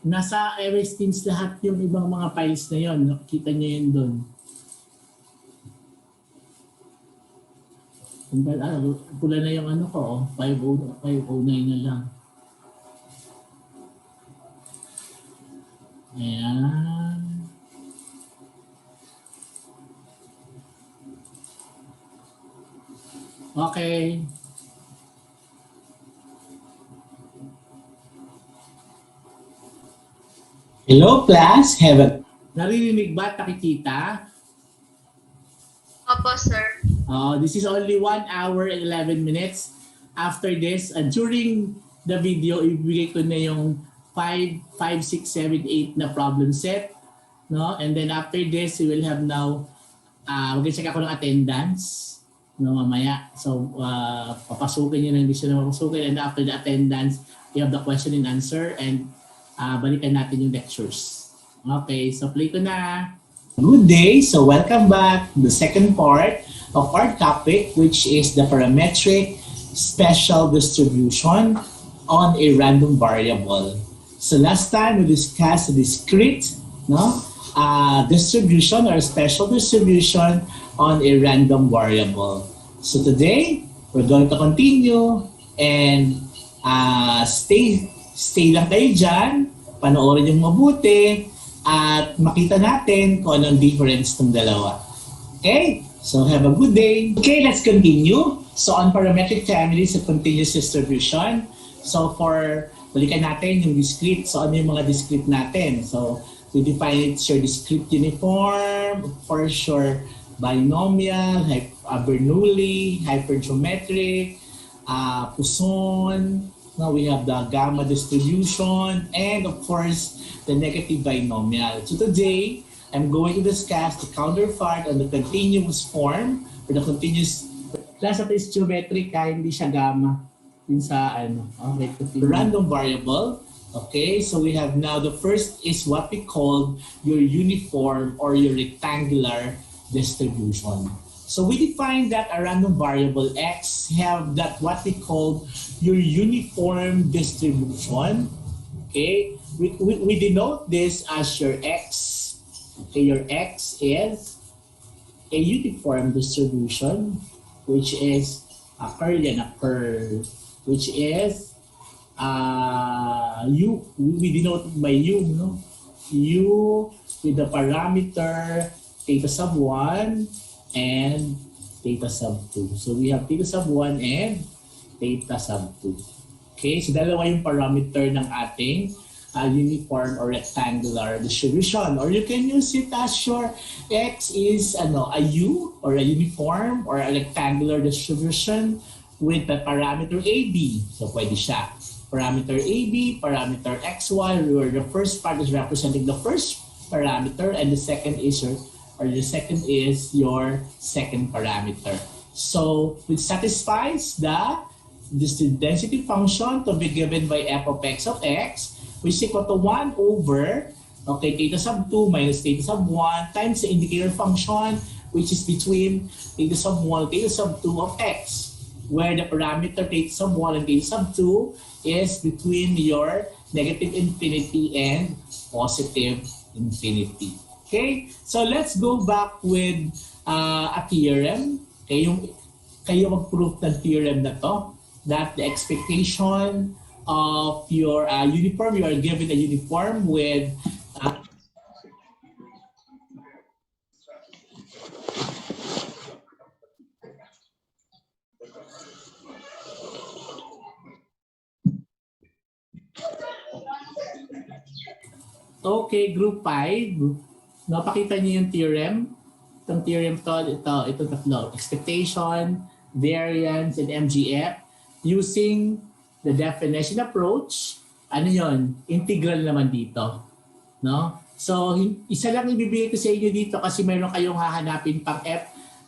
Nasa MS Teams lahat yung ibang mga files na yon. Nakikita nyo yun doon. Pula na yung ano ko, 509 na lang. Ayan. Okay. Hello class, Naririnig ba? Nakikita? Opo, sir. This is only 1 hour and 11 minutes. After this, during the video, ibigay ko na yung 5, 6, 7, 8 na problem set. No? And then after this, we will have now, mag-check ako ng attendance. No, mamaya. So, papasukin nyo na hindi siya na papasukin. And after the attendance, we have the question and answer. And balikan natin yung lectures. Okay, so play ko na. Good day. So welcome back to the second part of our topic, which is the parametric special distribution on a random variable. So last time we discussed the discrete distribution or special distribution on a random variable. So today we're going to continue and stay lang kayo dyan, panoorin yung mabuti, at makita natin kung anong difference ng dalawa. Okay? So have a good day. Okay, let's continue. So on parametric families of continuous distribution, so balikan natin yung discrete. So ano yung mga discrete natin? So we define it, your discrete uniform, for sure binomial, Bernoulli, hypergeometric, Poisson. Now we have the gamma distribution, and of course, the negative binomial. So today, I'm going to discuss the counterpart on the continuous form, or the continuous... Class of is geometric, hindi siya gamma. Yun sa random variable. Okay, so we have now the first is what we call your uniform or your rectangular distribution. So we define that a random variable x have that what we call your uniform distribution. Okay, we denote this as your x. Okay, your x is a uniform distribution, which is a curve, which is u. We denote it by u, no? U with the parameter theta sub 1 and theta sub 2. So we have theta sub 1 and theta sub 2. Okay, so dalawa yung parameter ng ating uniform or rectangular distribution. Or you can use it as your x is a u or a uniform or a rectangular distribution with the parameter AB. So pwede siya. Parameter AB, parameter XY, where the first part is representing the first parameter and the second is your second parameter. So it satisfies the density function to be given by f of x, which is equal to 1 over theta sub 2 minus theta sub 1 times the indicator function, which is between theta sub 1 and theta sub 2 of x, where the parameter theta sub 1 and theta sub 2 is between your negative infinity and positive infinity. Okay, so let's go back with a theorem. Okay, kayo mag-proof ng theorem na to, that the expectation of your uniform, you are given a uniform with Okay, group 5. Napakita niyo yung theorem. Itong theorem ito tatlo. Expectation, variance, and MGF. Using the definition approach, ano yon? Integral naman dito. No? So, isa lang ibibigay ko sa inyo dito kasi meron kayong hahanapin pang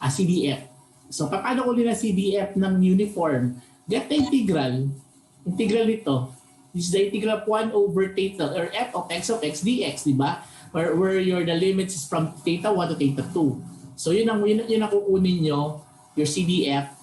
CDF. So, paano ko nila CDF ng uniform? Get the integral. Integral nito. This is the integral of 1 over theta or f of x dx, di ba? Where the limits is from theta 1 to theta 2. So yun ang kukunin nyo, your CDF,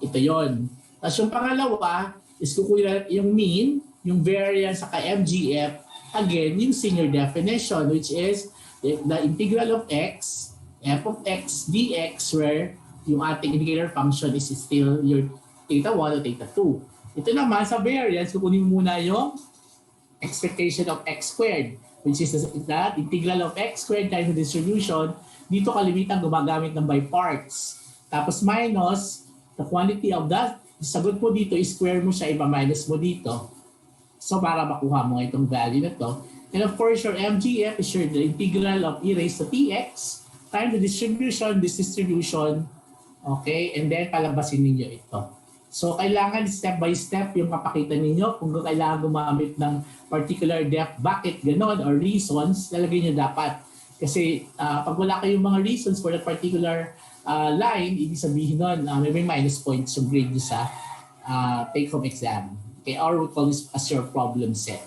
ito yon. Tapos yung pangalawa is kukunin yung mean, yung variance sa MGF, again, using your definition, which is the integral of x, f of x dx, where yung ating indicator function is still your theta 1 o theta 2. Ito naman sa variance, kukunin muna yung expectation of x squared, which is the integral of x squared times the distribution. Dito kalimitan gumagamit ng by parts. Tapos minus the quantity of that. Sagot mo dito, square mo siya, ipa-minus mo dito. So para makuha mo itong value na to. And of course, your MGF is your the integral of e raised to tx times the distribution, this distribution. Okay? And then palabasin ninyo ito. So kailangan step by step yung papakita ninyo kung kailangan gumamit ng particular depth, bakit ganon, or reasons, lalagay nyo dapat. Kasi pag wala kayong mga reasons for that particular line, ibig sabihin nun, may minus points yung grade nyo sa take-home exam. Okay, or we call this as your problem set.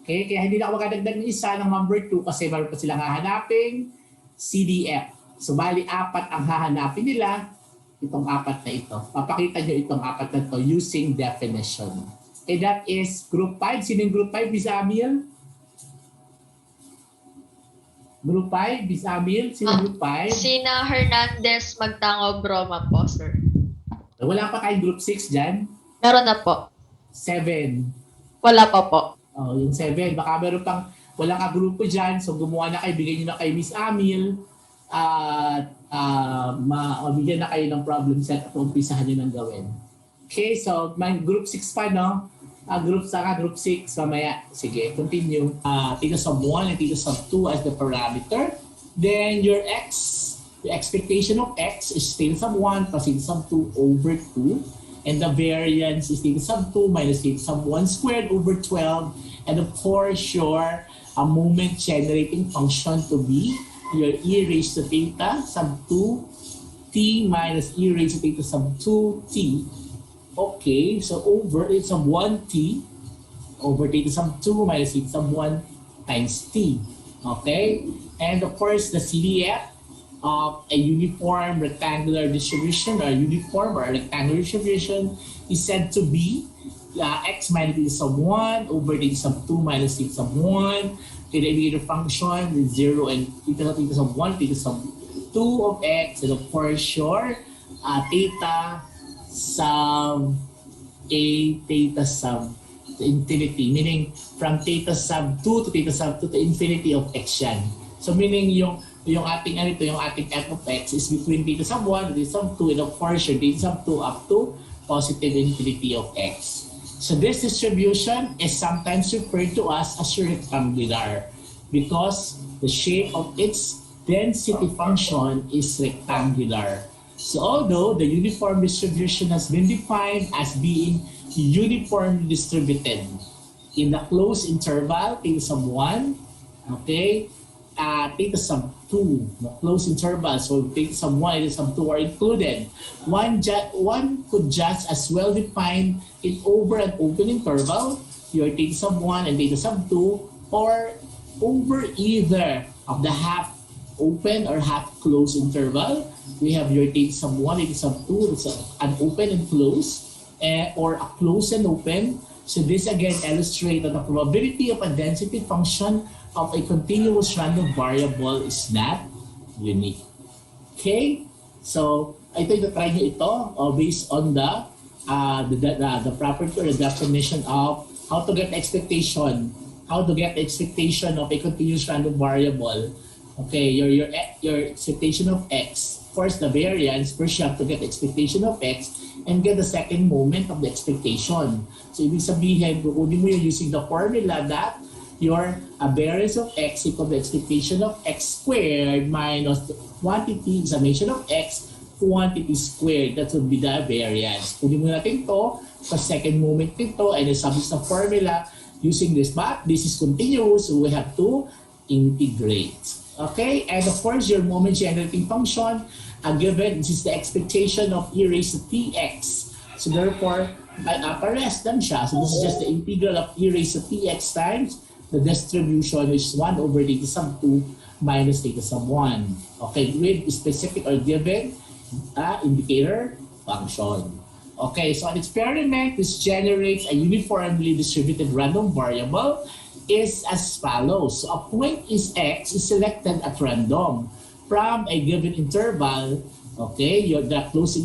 Okay, kaya hindi na ako makadagdag ng isa ng number 2 kasi meron pa silang hahanaping CDF. So bali 4 ang hahanapin nila, itong 4 na ito. Papakita nyo itong 4 na ito using definition. Okay, that is group 5. Sino yung group 5, Miss Amil? Group 5, Miss Amil? Sino yung group 5? Sina Hernandez Magtango Broma po, sir. Wala pa kayong group 6 dyan? Meron na po. 7. Wala pa po. Oh, yung 7. Baka meron pang walang kagrupo dyan. So gumawa na kayo, bigay nyo na kay Miss Amil. At mabigyan na kayo ng problem set at umpisahan nyo nang gawin. Okay, so may group 6 pa, no? Group 6, mamaya. Sige, continue. Theta sub 1 and theta sub 2 as the parameter. Then your x, the expectation of x is theta sub 1 plus theta sub 2 over 2. And the variance is theta sub 2 minus theta sub 1 squared over 12. And of course, your moment generating function to be your e raised to theta sub 2 t minus e raised to theta sub 2 t. Okay, so over theta sub 1 t over theta sub 2 minus theta sub 1 times t. Okay, and of course the CDF of a uniform rectangular distribution or uniform or rectangular distribution is said to be x minus theta sub 1 over theta sub 2 minus theta sub 1. The indicator function is 0 and theta sub 1, theta sub 2 of x, and of course your theta sub a theta sub to infinity, meaning from theta sub 2 to theta sub 2 to infinity of x yan. So meaning yung ating yung ating f of x is between theta sub 1 to theta sub 2, and of course your theta sub 2 up to positive infinity of x. So this distribution is sometimes referred to as your rectangular because the shape of its density function is rectangular. So although the uniform distribution has been defined as being uniformly distributed in the closed interval, theta sub 1, okay, theta sub 2, the closed interval, so theta sub 1 and theta sub 2 are included. One could just as well define it over an open interval, your theta sub 1 and theta sub 2, or over either of the half open or half closed interval. We have your theta sub 1, theta sub 2, it's an open and closed, or a closed and open. So this again illustrates that the probability of a density function of a continuous random variable is not unique. Okay? So, ito try nyo ito based on the property or the definition of how to get expectation of a continuous random variable. Okay, your expectation of x. First, the variance. First, you have to get expectation of x and get the second moment of the expectation. So, ibig sabihin, kukunin mo yun using the formula that your variance of x equal to expectation of x squared minus quantity summation of x quantity squared. That would be the variance. Kunin mo natin to sa second moment nito and establish the formula using this. But this is continuous, so we have to integrate. Okay, and of course your moment generating function given, this is the expectation of e raised to tx. So therefore, pares lang siya. So this is just the integral of e raised to tx times the distribution, which is 1 over theta sub 2 minus theta sub 1. Okay, with specific or given indicator function. Okay, so an experiment, this generates a uniformly distributed random variable is as follows. So a point is x is selected at random from a given interval. Okay, the close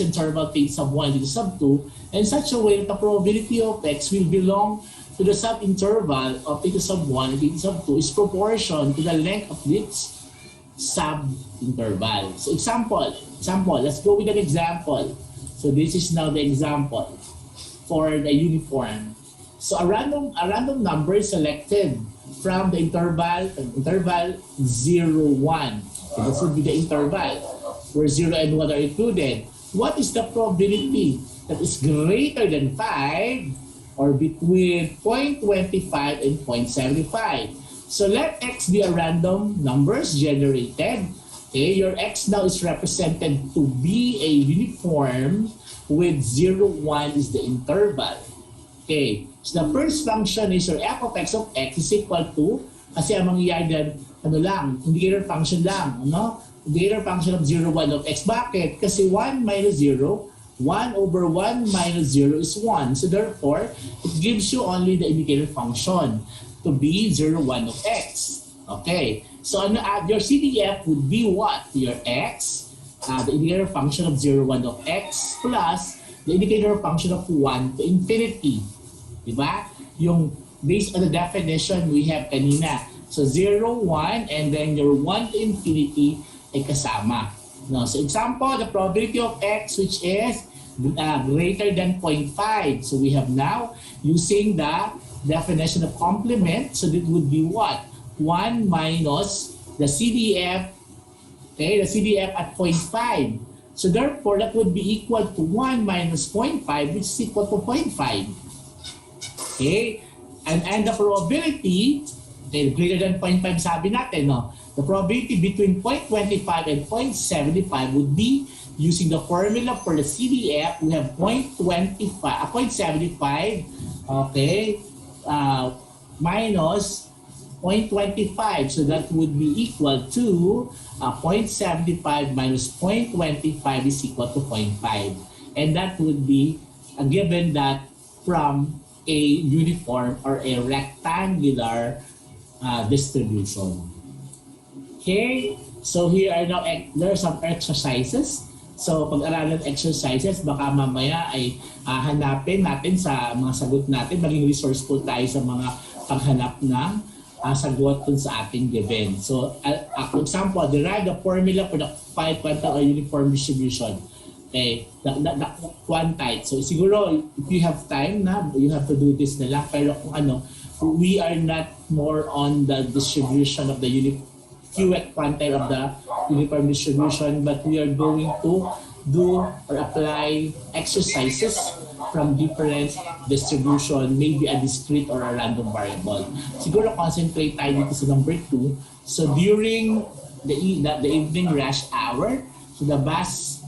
interval theta sub 1 to the sub 2 in such a way that the probability of x will belong to the sub-interval of theta sub 1 and theta sub 2 is proportion to the length of this sub-interval. So example, let's go with an example. So this is now the example for the uniform. So a random number is selected from the interval 0, 1. So this would be the interval where 0 and 1 are included. What is the probability that is greater than 5 or between 0.25 and 0.75? So let x be a random numbers generated. Okay, your x now is represented to be a uniform with 0, 1 is the interval. Okay, so the first function is your f of x is equal to, kasi ang mangyayari dyan, ano lang, indicator function lang, ano? Indicator function of 0, 1 of x. Bakit? Kasi 1 minus 0, 1 over 1 minus 0 is 1. So therefore, it gives you only the indicator function to be 0, 1 of x. Okay, so your CDF would be what? Your x, the indicator function of 0, 1 of x plus the indicator function of 1 to infinity. Diba? Yung based on the definition we have kanina. So 0, 1 and then your 1 to infinity ay kasama. No, so example, the probability of x which is greater than 0.5. So we have now using the definition of complement. So that would be what? 1 minus the CDF, okay, the CDF at 0.5. So therefore, that would be equal to 1 minus 0.5, which is equal to 0.5. Okay? And the probability, okay, greater than 0.5 sabi natin, no? The probability between 0.25 and 0.75 would be using the formula for the CDF, we have 0.75, okay, minus 0.25. So that would be equal to 0.75 minus 0.25 is equal to 0.5. And that would be given that from a uniform or a rectangular distribution. Okay, so here are now, there are some exercises. So pag-aralan exercises, baka mamaya ay hanapin natin sa mga sagot natin, maging resourceful tayo sa mga paghanap ng sagot dun sa ating given. So for example, derive the formula for the 5-quantile or uniform distribution. Okay, the quantite. So siguro if you have time na, you have to do this na lang. Pero kung ano, we are not more on the distribution of the QX quantile of the uniform distribution, but we are going to do or apply exercises from different distribution, maybe a discrete or a random variable. Siguro concentrate tayo dito sa number 2. So during the evening rush hour, so the bus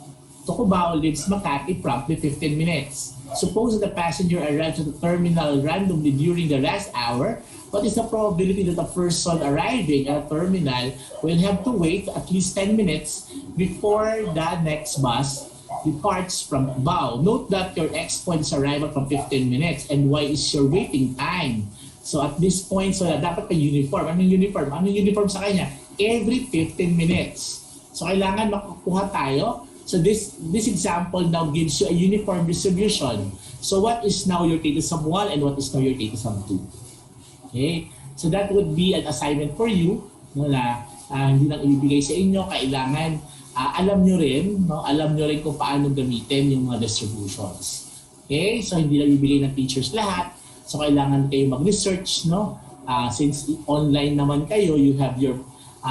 to Cubao leaves Makati promptly 15 minutes. Suppose that the passenger arrives at the terminal randomly during the rush hour. What is the probability that the person arriving at a terminal will have to wait at least 10 minutes before the next bus departs from Cubao? Note that your X point is arrival from 15 minutes and Y is your waiting time. So at this point, so dapat pa uniform. Anong uniform? Anong uniform sa kanya? Every 15 minutes. So kailangan makukuha tayo. So this example now gives you a uniform distribution. So what is now your theta sub 1 and what is now your theta sub 2? Okay? So that would be an assignment for you, no, na hindi lang ibibigay sa inyo. Kailangan alam nyo rin, no, alam nyo rin kung paano gamitin yung mga distributions. Okay? So hindi lang ibibigay ng teachers lahat. So kailangan kayo mag-research, no? Since online naman kayo, you have your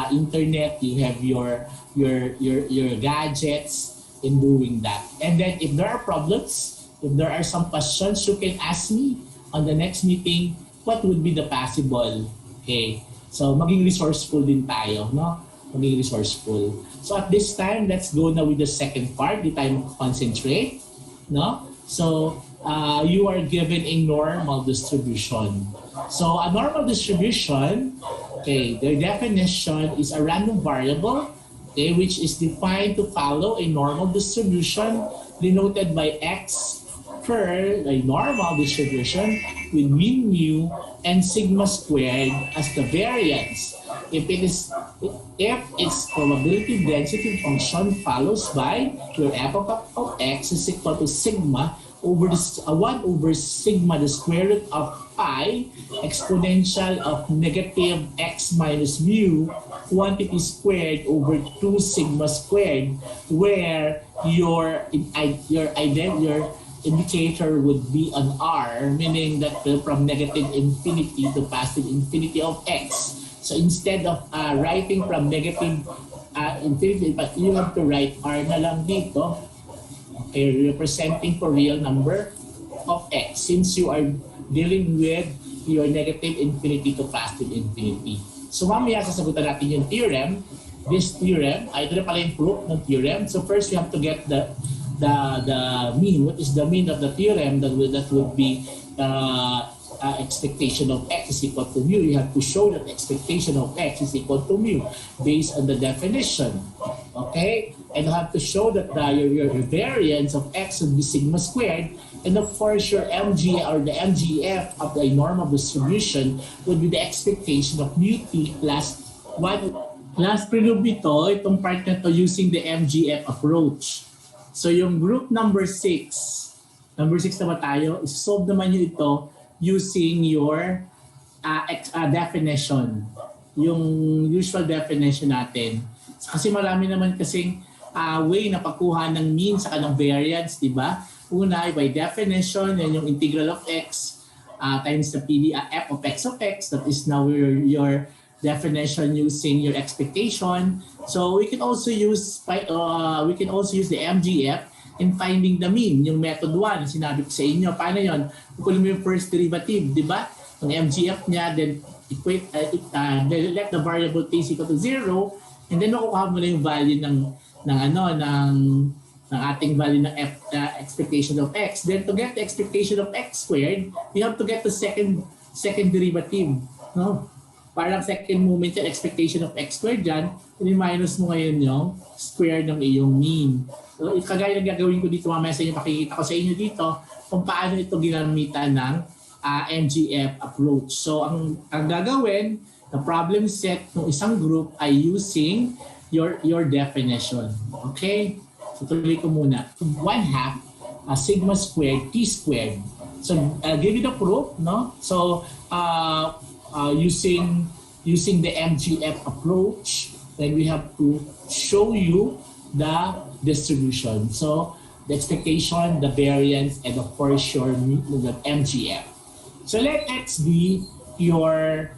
internet, you have your gadgets in doing that. And then if there are problems, if there are some questions, you can ask me on the next meeting what would be the possible. Okay, so maging resourceful din tayo, no? Maging resourceful. So at this time, let's go now with the second part. Di tayo concentrate, no? So you are given a normal distribution. So a normal distribution, okay, their definition is a random variable, okay, which is defined to follow a normal distribution denoted by x occur a normal distribution with mean mu and sigma squared as the variance. If its probability density function follows by your f of x is equal to sigma over 1 over sigma the square root of pi exponential of negative x minus mu quantity squared over 2 sigma squared, where your indicator would be an r, meaning that from negative infinity to positive infinity of x. So instead of writing from negative infinity, but you have to write r na lang dito, okay, representing for real number of x, since you are dealing with your negative infinity to positive infinity. So mamaya sasagutan natin yung theorem. This theorem, ito na pala yung proof ng theorem. So first we have to get the mean. What is the mean of the theorem? That would be expectation of x is equal to mu. You have to show that expectation of x is equal to mu based on the definition. Okay? And you have to show that your variance of x would be sigma squared. And of course, your MG or the MGF of the normal distribution would be the expectation of mu t plus 1. Last prelove ito, itong part na to using the MGF approach. So yung group number 6 na ba tayo? Solve naman nyo ito using your definition. Yung usual definition natin. Kasi marami naman kasing way na pagkuha ng mean sa kanang variance, di ba? Una, by definition, yan yung integral of x times the PD f of x, that is now your definition using your expectation. So we can also use the MGF in finding the mean, yung method 1, sinabi ko sa inyo. Paano yon? Kukunin mo yung first derivative, di ba? Yung MGF niya, then let the variable t is equal to 0, and then makukuha mo na yung value ng ating value ng expectation of x. Then to get the expectation of x squared, you have to get the second derivative, no? Parang second moment yung expectation of x squared dyan, minus mo ngayon yung square ng iyong mean. So, kagaya ng gagawin ko dito, mamaya sa inyo, pakikita ko sa inyo dito kung paano ito ginamitan ng MGF approach. So, ang gagawin, the problem set ng isang group ay using your definition. Okay? So, tuloy ko muna. 1/2 sigma squared t squared. So, give you the proof, no? So, using the MGF approach, then we have to show you the distribution. So the expectation, the variance, and of course your MGF. So let x be your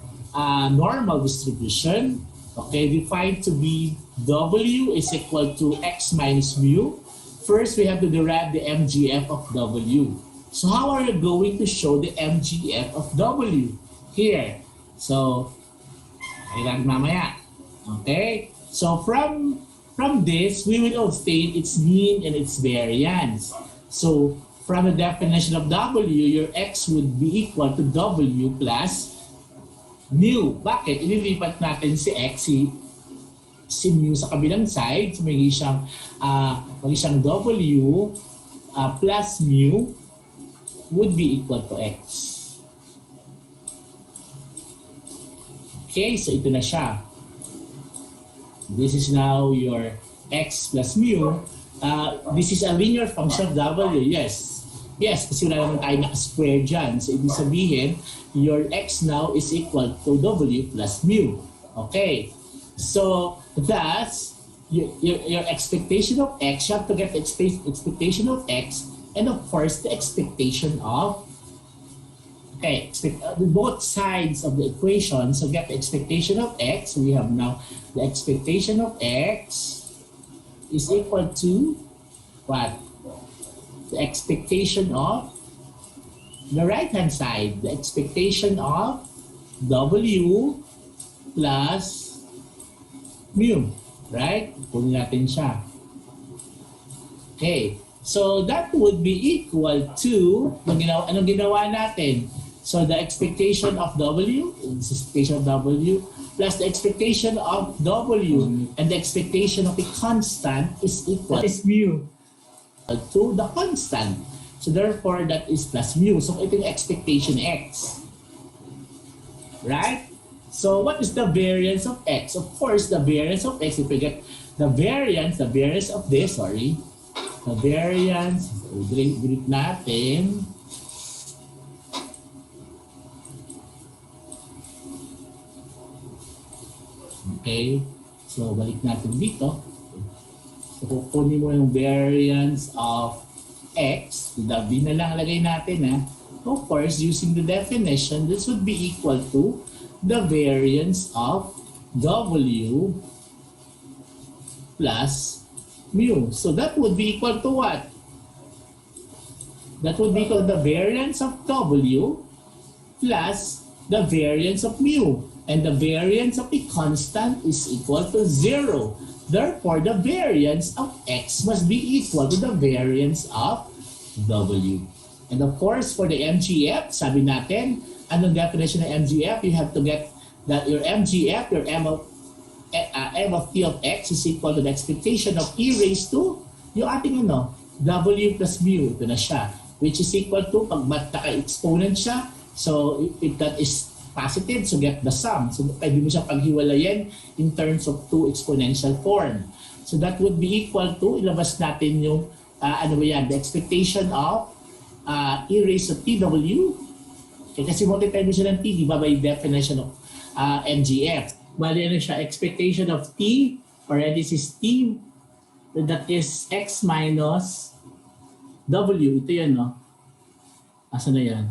normal distribution. Okay, defined to be W is equal to x minus mu. First, we have to derive the MGF of W. So how are you going to show the MGF of W? Here. So, kailangan mamaya. Okay? So, from this, we will obtain its mean and its variance. So, from the definition of W, your x would be equal to W plus mu. Bakit? Ililipat natin si x, si mu sa kabilang side. So, may siyang W plus mu would be equal to x. Okay, so ito na siya. This is now your x plus mu. This is a linear function of W. Yes. Yes, kasi wala naman tayo naka-square dyan. So, ibig sabihin, your x now is equal to W plus mu. Okay. So, thus, your expectation of x, you have to get the expectation of x and of course, the expectation of both sides of the equation. So get the expectation of x. We have now the expectation of x is equal to what? The expectation of the right-hand side. The expectation of W plus mu. Right? Kunin natin siya. Okay. So that would be equal to, anong ginawa natin? So the expectation of W, plus the expectation of W and the expectation of a constant is equal That is mu. to the constant. So therefore, that is plus mu. So ito yung expectation x. Right? So what is the variance of x? Of course, the variance of x, if we get the variance of this, the variance, delete natin. Okay, so balik natin dito. So kukunin mo yung variance of x, v na lang lagay natin ha. Of course, using the definition, this would be equal to the variance of w plus mu. So that would be equal to what? That would be equal to the variance of w plus the variance of mu. And the variance of a constant is equal to 0. Therefore, the variance of x must be equal to the variance of w. And of course, for the MGF, sabi natin, anong definition ng MGF? You have to get that your MGF, your M of t of x is equal to the expectation of e raised to yung ating w plus mu. Ito na siya. Which is equal to, pag naka-exponent siya, so if that is positive, so get the sum. So pwede mo siya paghiwalayin in terms of two exponential form. So that would be equal to, ilabas natin yung, the expectation of e raised to tw. Okay, kasi multiply mo siya ng t, di ba, by definition of MGF. Bali siya, expectation of t, parenthesis t, that is x minus w. Ito yan, no? Asa na yan?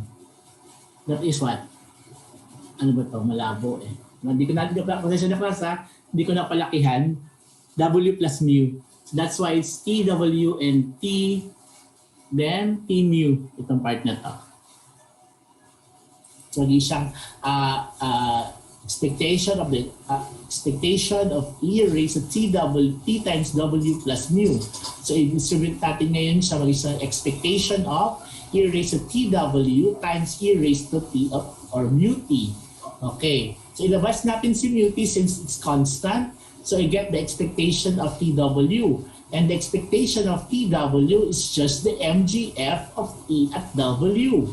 That is what? Ano ba ito? Malabo eh. Hindi ko na palakihan. W plus mu. So that's why it's TW and T, then T mu. Itong part na to. So di siyang expectation of E raised to T times W plus mu. So i-distribute natin ngayon siya mag-isang expectation of E raised to TW times E raised to T or mu T. Okay. So ilabas natin si mu T since it's constant. So I get the expectation of TW. And the expectation of TW is just the MGF of E at W.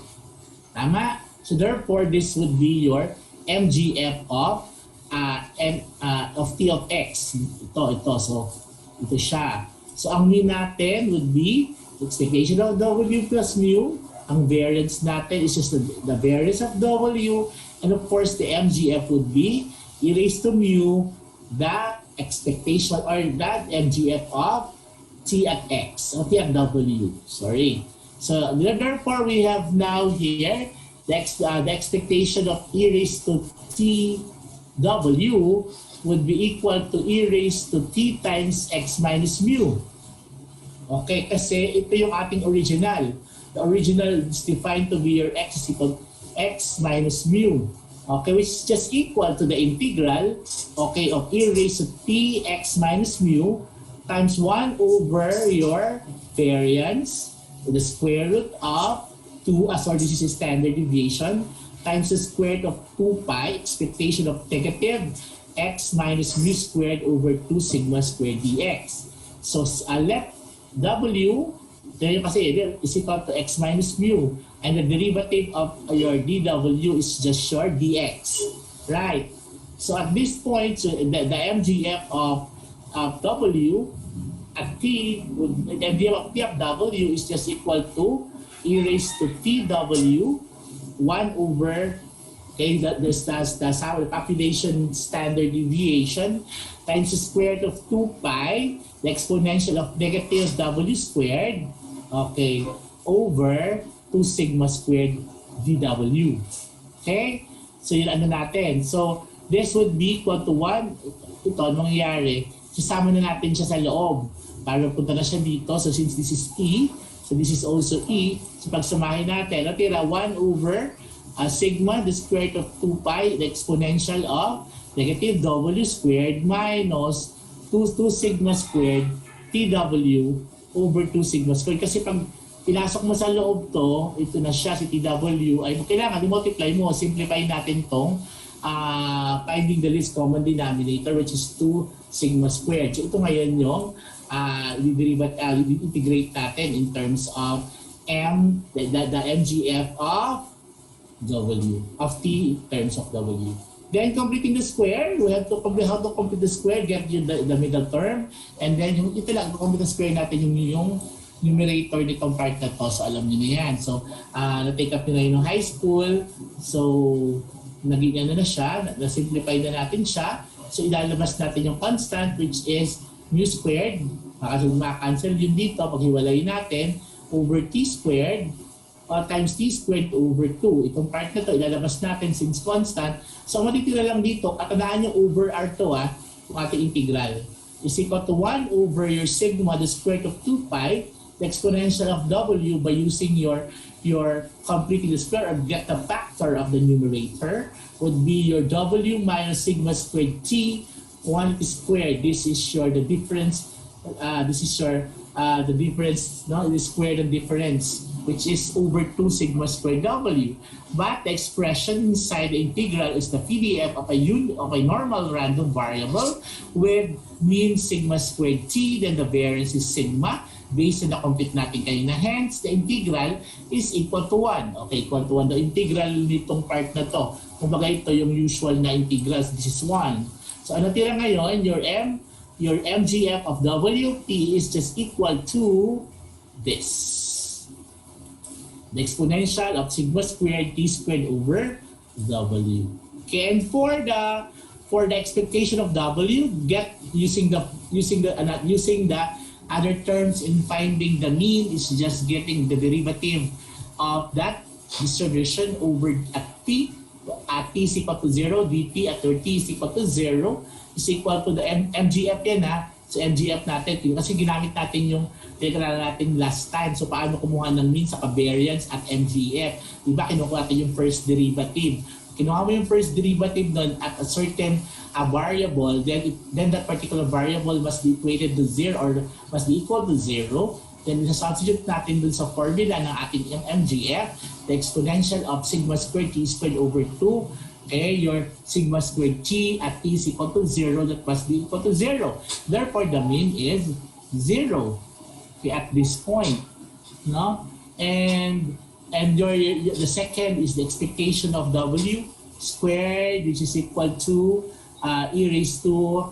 Tama? So therefore, this would be your MGF of T of X. Ito. So ito siya. So ang mu natin would be expectation of W plus mu. Ang variance natin is just the variance of W. And of course, the MGF would be e raised to mu, the expectation or that MGF of T at X, or T at W. Sorry. So therefore, we have now here the expectation of e raised to TW would be equal to e raised to T times X minus mu. Okay, kasi ito yung ating original. The original is defined to be your X is equal to X minus mu. Okay, which is just equal to the integral, okay, of e raised to T X minus mu times 1 over your variance, the square root of 2, this is a standard deviation, times the square root of 2 pi, expectation of negative x minus mu squared over 2 sigma squared dx. So let W, dahil kasi is equal to x minus mu, and the derivative of your dw is just your dx. Right? So at this point, so the MGF of W at T, the MGF of T of W is just equal to e raised to TW 1 over, okay, that's the population standard deviation times the square root of 2 pi, the exponential of negative W squared, okay, over 2 sigma squared dW. Okay? So yun natin. So this would be equal to 1. Ito, mangyayari, sasama na natin siya sa loob para punta na siya dito. So since this is E, so this is also E. So pagsamahin natin, natira 1 over sigma, the square root of 2 pi, the exponential of negative W squared minus 2 sigma squared TW over 2 sigma squared. Kasi pag pinasok mo sa loob to, ito na siya, si TW, ay kailangan i-multiply mo, simplify natin tong finding the least common denominator, which is 2 sigma squared. So ito ngayon yung i-integrate natin in terms of the MGF of W, of T terms of W. Then completing the square, we have to complete how to complete the square, get you the middle term, and then yung ito lang, complete the square natin yung numerator nitong part na to. So alam niyo na yan. So na-take up nyo na yun ng high school. So naging ano na siya, na-simplify na natin siya. So ilalabas natin yung constant which is mu squared. Kasi maka-cancel yun dito, paghiwalay natin, over t squared times t squared over 2. Itong part na to, ilalabas natin since constant. So matitira lang dito, at tandaan nyo over r to yung ating integral. Is equal to 1 over your sigma, the square root of 2 pi, the exponential of w by using your completing the square or get the factor of the numerator would be your w minus sigma squared t quantity squared. This is your the difference. This is your the difference. No, the square the difference, which is over 2 sigma squared w. But the expression inside the integral is the PDF of a normal random variable with mean sigma squared t. Then the variance is sigma based on the complete natin kanina. Hence, the integral is equal to 1. Okay, equal to 1. The integral nitong part na to. Kumbaga ito yung usual na integrals. This is 1. So ano tira ngayon? Your MGF of WT is just equal to this. The exponential of sigma squared t squared over W. Okay, and for the expectation of W, get using the other terms in finding the mean is just getting the derivative of that distribution over at t is equal to 0, dt at t is equal to 0 is equal to the MGF yan So MGF natin, kasi ginamit natin yung pinag-aralan natin last time. So paano kumuha ng mean sa variance at MGF? Diba kinukuha natin yung first derivative. Kinuha mo yung first derivative nun at a certain variable, then that particular variable must be equated to 0 or must be equal to 0. Then substitute natin dun sa formula ng ating MGF, the exponential of sigma squared t squared over 2. Okay, your sigma squared t at t is equal to 0, that must be equal to 0. Therefore, the mean is 0. Okay, at this point, no? And the second is the expectation of w squared, which is equal to e raised to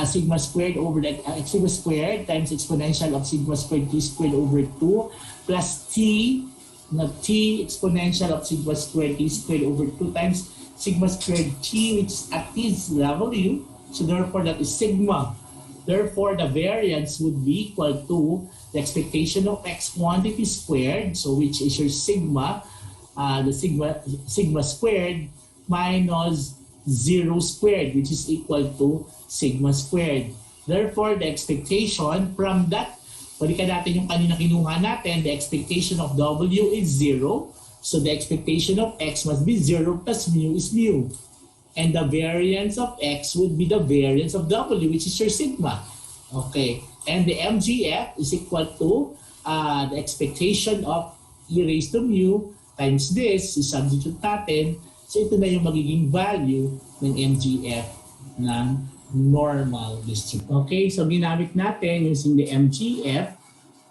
sigma squared over the sigma squared times exponential of sigma squared t squared over 2 plus t exponential of sigma squared t squared over 2 times sigma squared t, which at t is w. So therefore, that is sigma. Therefore, the variance would be equal to the expectation of x quantity squared, so which is your sigma, the sigma squared minus 0 squared, which is equal to sigma squared. Therefore, the expectation from that, balikan natin yung kanina kinuha natin, the expectation of w is 0. So the expectation of x must be 0 plus mu is mu. And the variance of x would be the variance of w, which is your sigma. Okay. And the MGF is equal to the expectation of e raised to mu times this, substitute natin. So ito na yung magiging value ng MGF ng normal distribution. Okay, so ginamit natin using the MGF,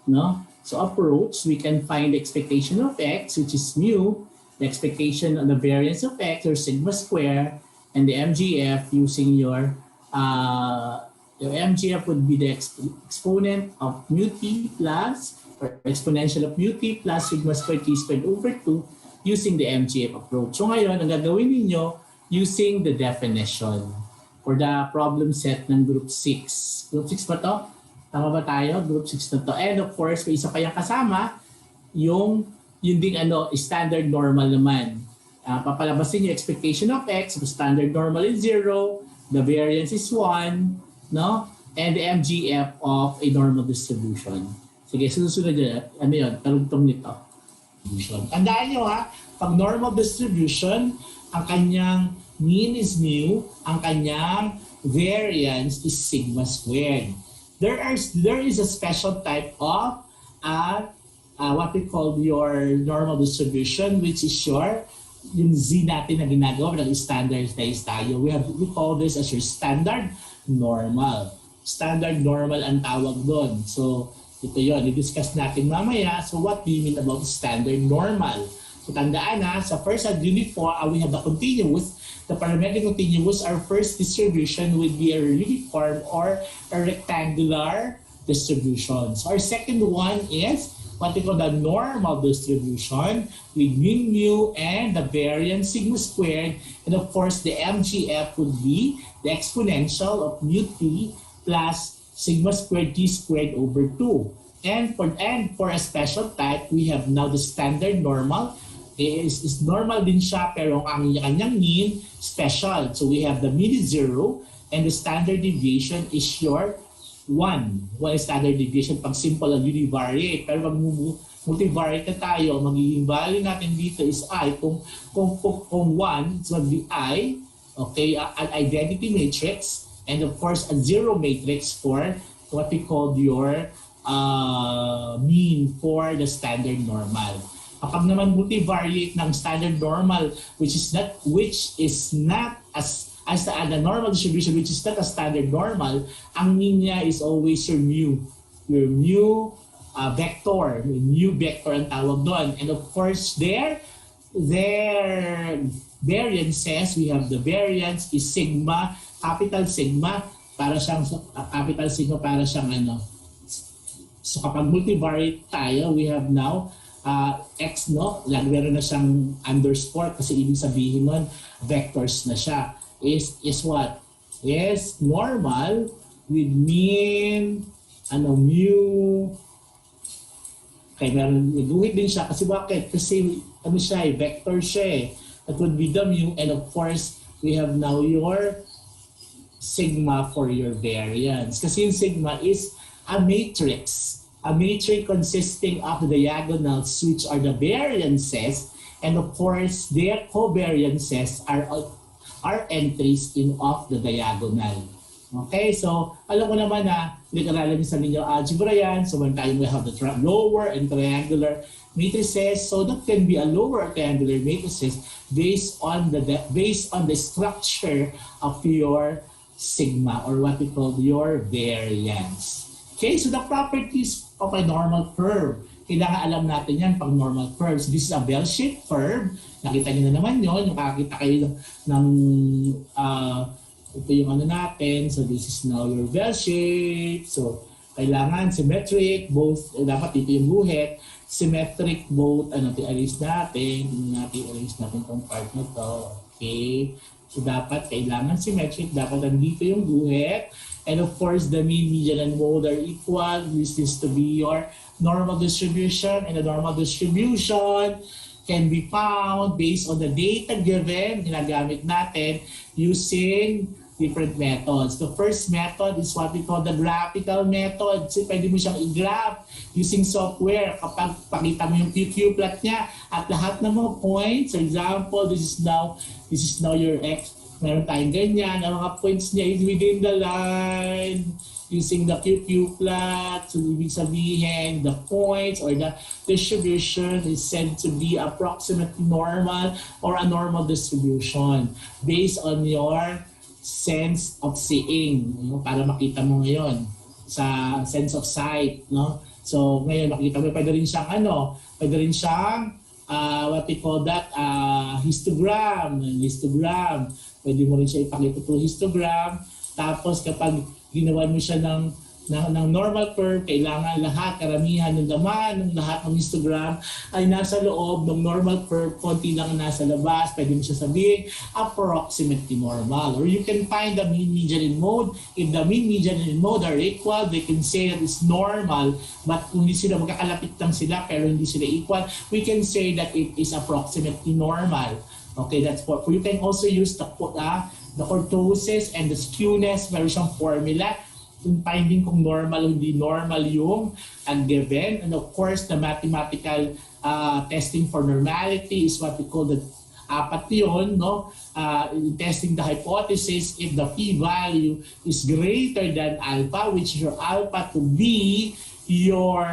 no? So approach, we can find the expectation of x, which is mu, the expectation of the variance of x, or sigma square, and the MGF using your MGF would be the exponent of mu t plus, or exponential of mu t plus sigma squared t squared over 2 using the MGF approach. So ngayon, ang gagawin ninyo using the definition for the problem set ng group 6. Group 6 ba to? Tama ba tayo? Group 6 na to. And of course, may isa pa yung kasama, yung ding standard normal naman. Papalabasin yung expectation of x, so standard normal is 0, the variance is 1, no? And the MGF of a normal distribution. Sige, susunod yun. Ano yun? Talugtong nito. Tandaan nyo pag normal distribution, ang kanyang mean is mu, ang kanyang variance is sigma squared. There is a special type of what we call your normal distribution, which is yung z natin na ginagawa ng standardized tayo. We call this as your standard normal. Standard normal ang tawag doon. So Ito yon, i-discuss natin mamaya. So what do you mean about standard normal? So tandaan na, sa first at unit 4, we have the continuous. The parametric continuous, our first distribution would be a uniform or a rectangular distribution. So our second one is what we call the normal distribution with mean mu and the variance sigma squared. And of course, the MGF would be the exponential of mu t plus sigma squared t squared over 2. And for a special type, we have now the standard normal. Is normal din siya pero ang kanyang mean special. So we have the mean is 0 and the standard deviation is your 1. One standard deviation pag simple ang univariate. Pero pag multivariate na tayo, magiging value natin dito is I. Kung 1, it's going to be I. Okay, an identity matrix. And of course, a zero matrix for what we call your mean for the standard normal. Kapag naman multivariate ng standard normal, which is not as the normal distribution, which is not a standard normal, ang mean niya is always your mu vector. Mu vector ang tawag doon. And of course, their variances, we have the variance is sigma, capital sigma, para siyang capital sigma para siyang ano. So kapag multivariate tayo, we have now x, no? Meron na siyang underscore kasi ibig sabihin nun, vectors na siya. Is what? Is normal with mean, mu. Okay, meron, guhit din siya. Kasi bakit? Kasi, vector siya eh. That would be the mu. And of course, we have now your sigma for your variance. Kasi yung sigma is a matrix. A matrix consisting of the diagonals, which are the variances, and of course, their covariances are entries in of the diagonal. Okay, so alam ko naman na nag-aralan sa linear algebra yan. So when tayo we have the lower and triangular matrices, so that can be a lower triangular matrices based on the structure of your sigma or what we call your variance. Okay, so the properties of a normal curve. Kailangan alam natin yan pag normal curve. So this is a bell-shaped curve. Nakita niyo na naman yun. Yung kakita kayo ng ito yung natin. So this is now your bell-shape. So kailangan symmetric, both, dapat ito yung guhit. Symmetric both, i-erase natin. I-erase natin itong part na to. Okay. So dapat kailangan symmetric. Dapat nandito yung guhit. And of course, the mean, median, and mode are equal. This is to be your normal distribution. And the normal distribution can be found based on the data given, ginagamit natin using different methods. The first method is what we call the graphical method. So, pwede mo siyang i-graph using software. Kapag pakita mo yung QQ plot niya at lahat ng mga points, for example, this is now your x. Meron tayong ganyan, ang mga points niya is within the line using the QQ plot. So, ibig sabihin, the points or the distribution is said to be approximately normal or a normal distribution based on your sense of seeing, no? Para makita mo ngayon sa sense of sight, no? So, ngayon makita mo, pwede rin siyang what we call that, histogram. Pwede mo rin siya ipakita through histogram. Tapos kapag ginawa mo siya ng normal curve, kailangan karamihan ng laman ng lahat ng histogram ay nasa loob ng normal curve, konti lang nasa labas. Pwede mo siya sabihin, approximately normal. Or you can find the mean, median, and mode. If the mean, median, and mode are equal, they can say that it's normal. But kung hindi sila, magkakalapit lang sila pero hindi sila equal, we can say that it is approximately normal. Okay, that's what. You can also use the kurtosis and the skewness. Meron siyang formula kung finding kung normal o hindi normal yung given. And of course, the mathematical testing for normality is what we call the apat yun, no? Testing the hypothesis if the p-value is greater than alpha, which your alpha to be your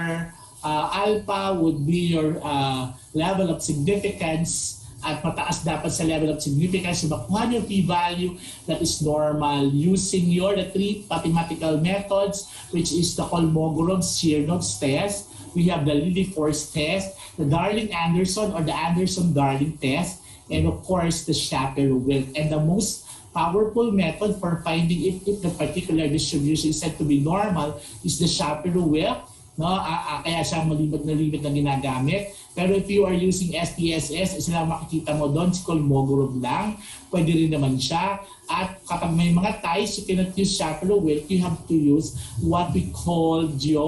alpha would be your level of significance at mataas dapat sa level of significance. So makuha yung p-value that is normal using the three mathematical methods, which is the Kolmogorov-Smirnov test. We have the Lilliefors test, the Darling-Anderson or the Anderson-Darling test, and of course the Shapiro-Wilk. And the most powerful method for finding if the particular distribution is said to be normal is the Shapiro-Wilk. No, kaya siya malimit na ginagamit. Pero if you are using SPSS, isa lang makikita mo doon, si Kolmogorov lang. Pwede rin naman siya. At kapag may mga ties, you cannot use Shapiro-Wilk, you have to use what we call the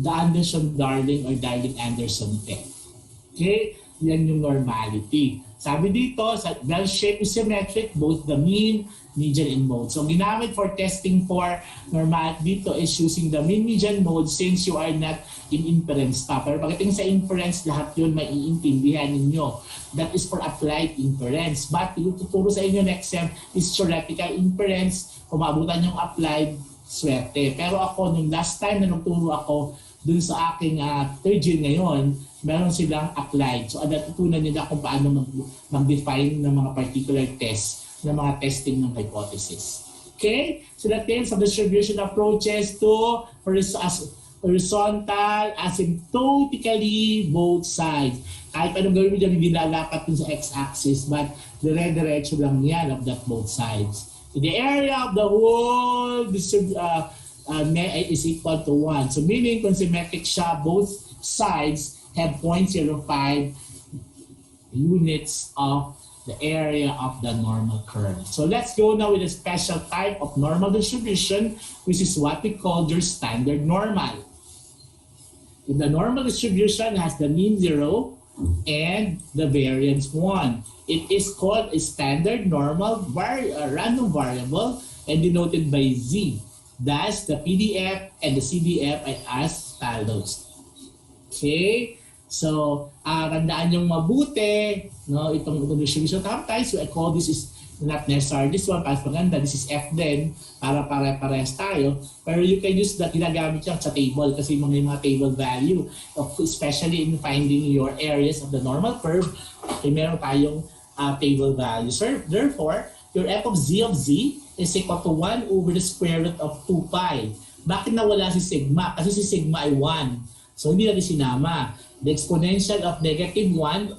Anderson-Darling or Darling-Anderson test. Okay? Yan yung normality. Sabi dito, sa bell-shaped is symmetric, both the mean, median, and mode. So ginamit for testing for normal dito is using the mean, median, mode since you are not in inference pa. Pero pagdating sa inference, lahat yun maiintindihan ninyo. That is for applied inference. But yung tuturo sa inyo next sem is theoretical inference. Kung maabutan yung applied, swerte. Pero ako, nung last time na nagturo ako dun sa aking third year ngayon, meron silang applied. So, natutunan nila kung paano mag-define ng mga particular tests, ng mga testing ng hypothesis. Okay? So, that means of distribution approaches to horizontal, asymptotically, both sides. Kahit anong gawin mo dyan, hindi lalapat dun sa x-axis, but dire-diretso lang yan of that both sides. In the area of the whole is equal to 1. So, meaning, kung symmetric siya, both sides have 0.05 units of the area of the normal curve. So let's go now with a special type of normal distribution, which is what we call your standard normal. If the normal distribution has the mean 0 and the variance 1, it is called a standard normal random variable and denoted by Z. Thus, the PDF and the CDF are as follows. Okay? So, tandaan yung mabuti, no, itong distribution. Sometimes, I call this is not necessary. This one, para maganda, this is F din, para pare-parehas tayo. Pero you can use that, ginagamit yan sa table kasi mga table value, especially in finding your areas of the normal curve, meron tayong table value. So, therefore, your f of z is equal to 1 over the square root of 2 pi. Bakit nawala si sigma? Kasi si sigma ay 1. So, hindi natin sinama. The exponential of negative 1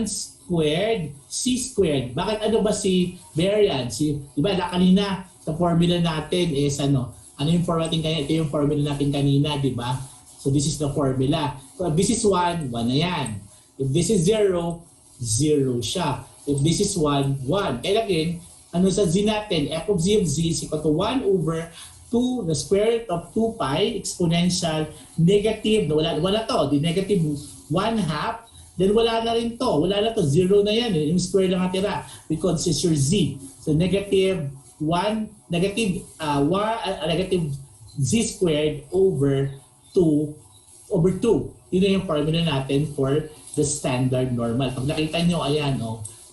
squared, c squared. Bakit ano ba si variance? Diba kanina, sa formula natin is ano yung formatting kanina? Ito yung formula natin kanina, diba? So this is the formula. So if this is 1, 1 na yan. If this is 0, 0 siya. If this is 1, 1. Kaya again, ano sa z natin? F of z is equal to 1 over 2, the square root of 2 pi, exponential, negative, wala to, the negative 1/2, then wala na rin to, wala na to, 0 na yan, yung square lang natira, because it's your z. So negative z squared over 2. Yun na yung formula natin for the standard normal. Pag nakita nyo, ayan,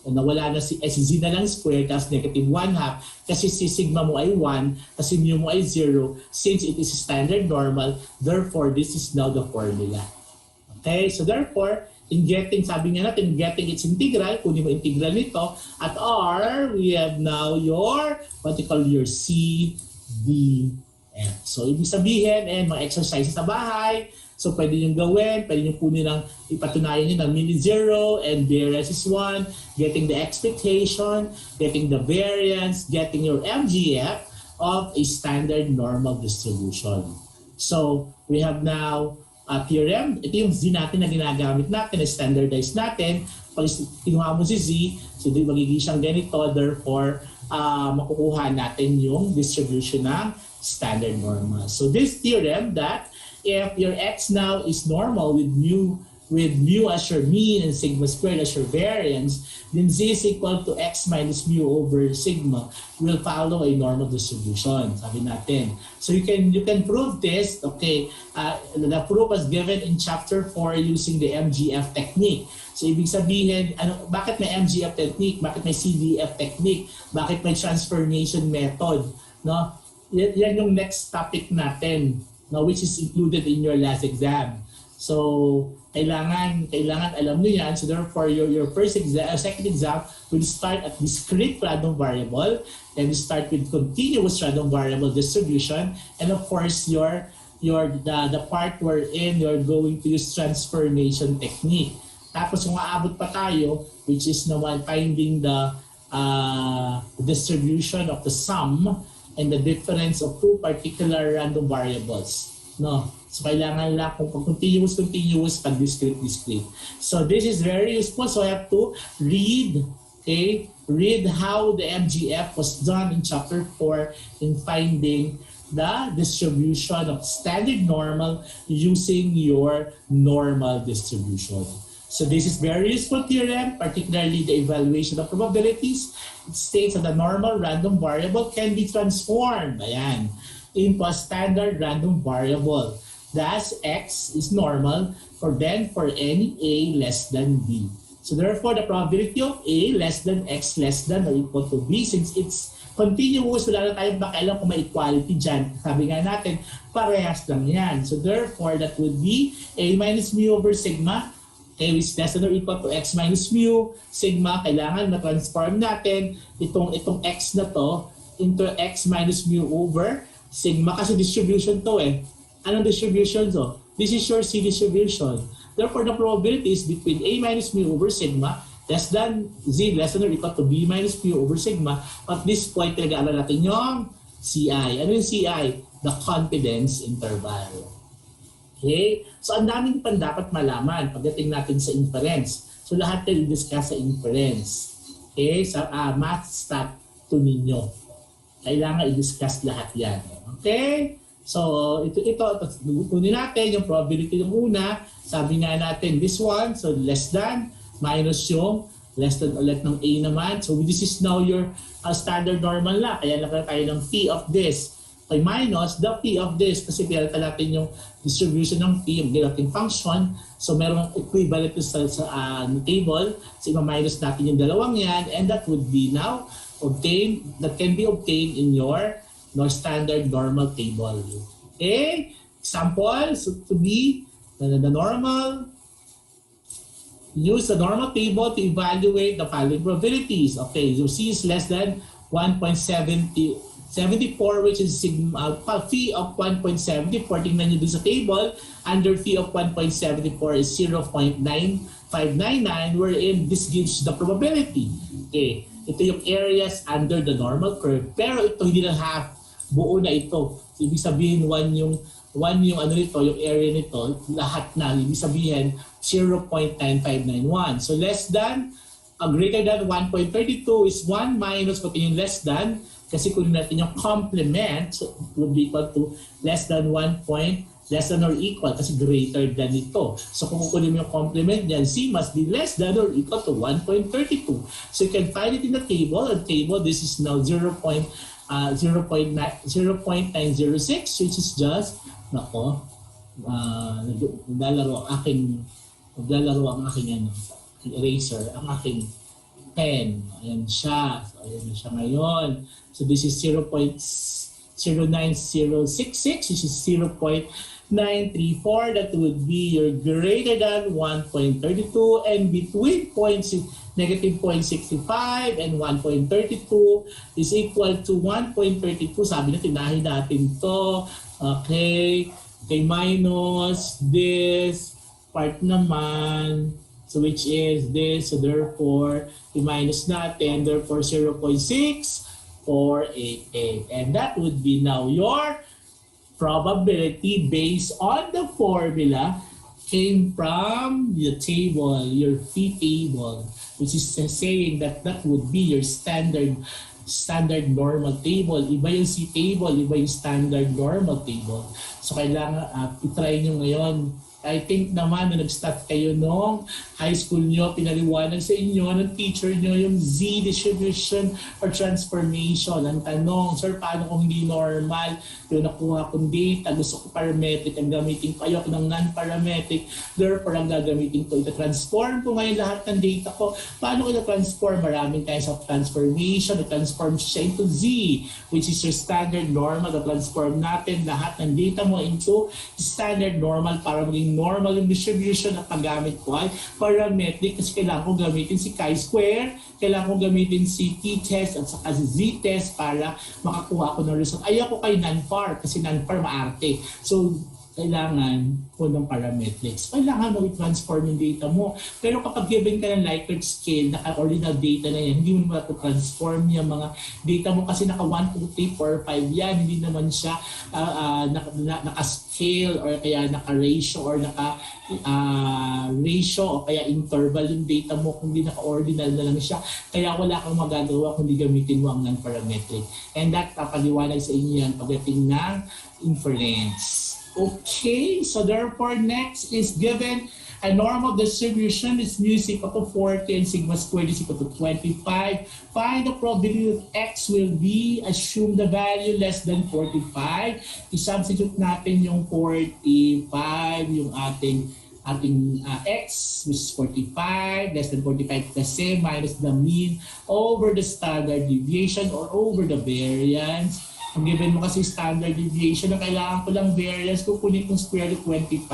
nawala na si z na lang square, tapos negative 1/2, kasi si sigma mo ay 1, kasi mu mo ay 0, since it is standard normal, therefore this is now the formula. Okay, so therefore, in getting, sabi nga natin, getting its integral, kunin mo integral nito, at R, we have now your, what you call your C, D, F. So ibig sabihin, mga exercises sa bahay, so pwede nyo gawin, pwede nyo kunin ng ipatunayan nyo ng mean is 0 and variance is 1, getting the expectation, getting the variance, getting your MGF of a standard normal distribution. So we have now a theorem. Ito yung Z natin na ginagamit natin, na standardize natin. Pag kinuha mo si Z, so magiging siyang ganito, therefore makukuha natin yung distribution ng standard normal. So this theorem that if your x now is normal with mu as your mean and sigma squared as your variance, then z is equal to x minus mu over sigma will follow a normal distribution, sabi natin. So you can prove this, okay, the proof was given in chapter 4 using the MGF technique. So ibig sabihin, bakit may MGF technique, bakit may CDF technique, bakit may transformation method, no? Yan yung next topic natin, no, which is included in your last exam. So, Kailangan alam nyo yan. So therefore, your first exam, second exam will start at discrete random variable. Then you start with continuous random variable distribution. And of course, the part wherein you're going to use transformation technique. Tapos kung aabot pa tayo, which is naman finding the distribution of the sum and the difference of two particular random variables. No? So kailangan lang kung continuous, pag discrete. So this is very useful. So I have to read how the MGF was done in chapter 4 in finding the distribution of standard normal using your normal distribution. So this is very useful theorem, particularly the evaluation of probabilities. It states that the normal random variable can be transformed into a standard random variable. Thus, x is normal for any a less than b. So therefore, the probability of a less than x less than or equal to b, since it's continuous, wala na tayong pakialam kung may equality dyan. Sabi nga natin, parehas lang yan. So therefore, that would be a minus mu over sigma. A is less than or equal to x minus mu. Sigma, kailangan na-transform natin itong x na to into x minus mu over sigma kasi distribution to Anong distribution to? This is your C distribution. Therefore, the probability is between A minus mu over sigma less than Z less than or equal to B minus mu over sigma. At this point, pinag-aaral natin yung CI. Ano yung CI? The confidence interval. Okay? So, ang daming pang dapat malaman pagdating natin sa inference. So, lahat na i-discuss sa inference. Okay? Sa math stat 2 ninyo. Kailangan i-discuss lahat yan. Okay? So, ito kunin natin yung probability ng una. Sabi nga natin, this one, so less than, minus yung less than ulit ng A naman. So, this is now your standard normal na. Kaya lang tayo ng P of this. Okay, minus the P of this. Kasi pinalitan natin yung distribution ng P, yung ginating function. So, merong equivalent sa table. So, minus natin yung dalawang yan. And that would be now that can be obtained in your standard normal table. Okay? Example, so to be the normal, use the normal table to evaluate the following probabilities. Okay, so C is less than 1.74, which is sigma, phi of 1.74. Tingnan nyo dun sa table. Under phi of 1.74 is 0.9599, wherein this gives the probability. Okay, ito yung areas under the normal curve. Pero ito hindi na half, buo na ito. So, ibig sabihin, one yung ano nito, yung area nito, lahat na. Ibig sabihin, 0.9591. So less than, greater than 1.32 is 1 minus pati yung less than, kasi kung natin yung complement, so it would be equal to less than 1 point, less than or equal, kasi greater than ito. So kung kukunin mo yung complement niyan, C must be less than or equal to 1.32. So you can find it in the table. The table, this is now 0.906, which is just, naglalaro ang aking eraser, ang aking pen. Ayan siya. So, ayan na siya ngayon. So, this is 0.09066, which is 0.934. That would be your greater than 1.32 and between negative 0.65 and 1.32 is equal to 1.32. Sabi na, tinahin natin to. Okay. Okay, minus this part naman. So which is this. So therefore, i-minus natin. Therefore, 0.6488. And that would be now your probability based on the formula came from the table, your phi table, which is saying that that would be your standard normal table. Iba yung C table, iba yung standard normal table. So kailangan i-try nyo ngayon. I think naman na nag-start kayo nung high school nyo, pinaliwanag sa inyo ng teacher nyo yung Z distribution or transformation. Ang tanong, sir, paano kung hindi normal? Yung nakuha kong data, gusto ko parametric, ang gamitin ko, ayoko ng non-parametric, therefore ang gagamitin ko, ita-transform ko ngayon lahat ng data ko. Paano ko ita-transform? Maraming kinds of transformation, ita-transform siya into Z, which is your standard normal. Ita-transform natin lahat ng data mo into standard normal para maging maging normal yung distribution at paggamit ko ay parametric kasi kailangan ko gamitin si chi-square, kailangan ko gamitin si t-test at saka si z-test para makakuha ako ng result. Ayoko kay non-par kasi non-par maarte. So, kailangan ko ng parametrics. Kailangan mo i-transform yung data mo. Pero kapag given ka ng Likert scale, naka-ordinal data na yan, hindi mo naman transform yung mga data mo kasi naka 1, 2, 3, 4, 5 yan. Hindi naman siya naka-scale or kaya naka-ratio or naka-ratio o kaya interval yung data mo kung hindi naka-ordinal na lang siya. Kaya wala kang magagawa kung hindi gamitin mo ang non-parametric. And that papaliwanag sa inyo yan pagdating ng inference. Okay, so therefore next is given a normal distribution is mu is equal to 40 and sigma squared is equal to 25. Find the probability that x will be, assume the value less than 45. I-substitute natin yung 45, yung ating x, which is 45, less than 45 kasi minus the mean over the standard deviation or over the variance. Kung given mo kasi standard deviation na kailangan ko lang variance, kukunin kong square root 25.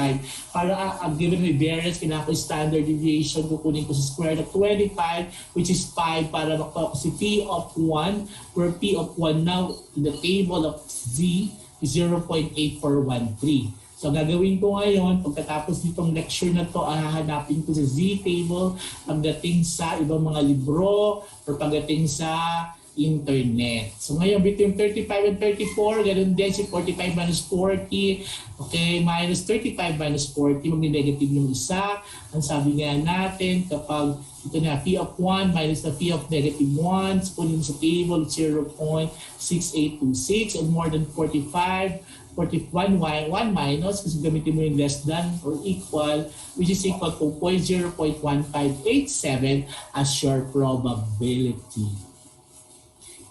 Para given may variance, kailangan ko standard deviation, kukunin ko sa square root 25, which is 5 para makuha ko si P of 1, where P of 1 now in the table of Z is 0.8413. So gagawin ko ngayon, pagkatapos nitong lecture na to, hahanapin ko sa Z table pagdating sa ibang mga libro or pagdating sa internet. So ngayon, between 35 and 34, ganun din si 45 minus 40. Okay, minus 35 minus 40, mag-negative yung isa. Ang sabi nga natin, kapag ito na, P of 1 minus the P of negative 1, so kunin sa table, 0.6826 and more than 45, 41, 1 minus, kasi gamitin mo yung less than or equal, which is equal to 0.1587 as your probability.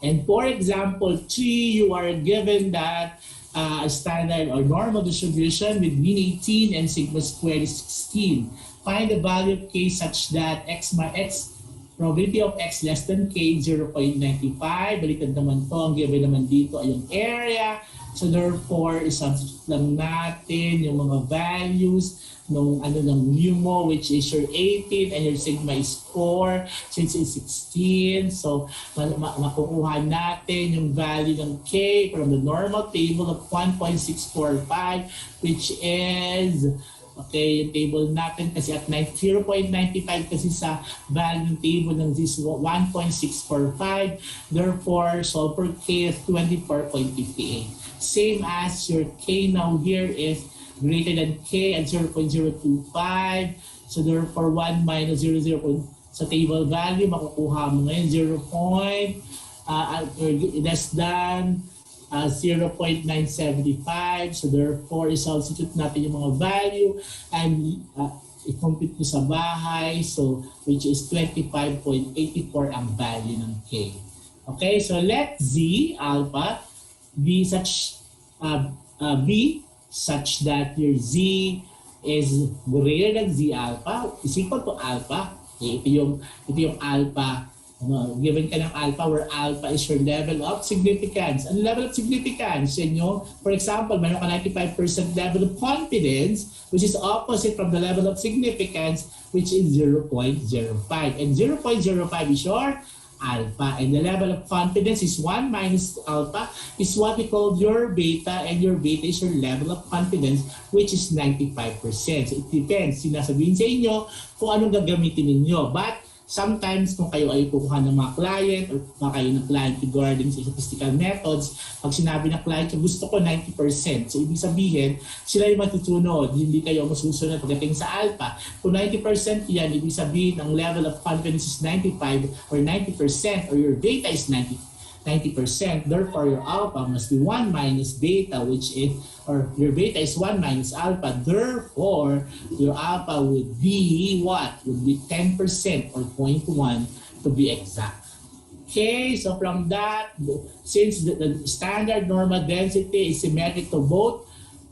And for example, 3, you are given that a standard or normal distribution with mean 18 and sigma squared is 16. Find the value of k such that probability of x less than k, 0.95. Balikan naman to, ang given naman dito ay yung area. So therefore, isubstitute lang natin yung mga values ng mu mo, which is your 18 and your sigma is 4, since it's 16. So makukuha natin yung value ng k from the normal table of 1.645, which is okay, yung table natin kasi at 0.95 kasi sa value ng table ng this 1.645. Therefore, solve for k is 24.58. Same as your k now here is greater than k at 0.025. So therefore, 1 minus 0, sa table value, makukuha mo ngayon less than 0.975. So therefore, i-substitute natin yung mga value and i-compute mo sa bahay. So which is 25.84 ang value ng k. Okay, so let z alpha be such that your z is greater than z alpha is equal to alpha. Okay, ito yung alpha. Given ka ng alpha where alpha is your level of significance. Ang level of significance, for example, mayroon ka 95% level of confidence, which is opposite from the level of significance, which is 0.05. And 0.05 is your alpha. And the level of confidence is 1 minus alpha is what we call your beta, and your beta is your level of confidence, which is 95%. So it depends. Sinasabihin sa inyo kung anong gagamitin ninyo. But sometimes kung kayo ay kukuha ng mga client or kukuha kayo ng client regarding sa statistical methods, pag sinabi ng client, gusto ko 90%. So ibig sabihin, sila yung matutunod, hindi kayo masusunod pagdating sa alpha. Kung 90% yan, ibig sabihin ang level of confidence is 95 or 90% or your beta is 90%. Therefore, your alpha must be 1 minus beta, which is, or your beta is 1 minus alpha. Therefore, your alpha would be what? Would be 10% or 0.1 to be exact. Okay, so from that, since the standard normal density is symmetric to both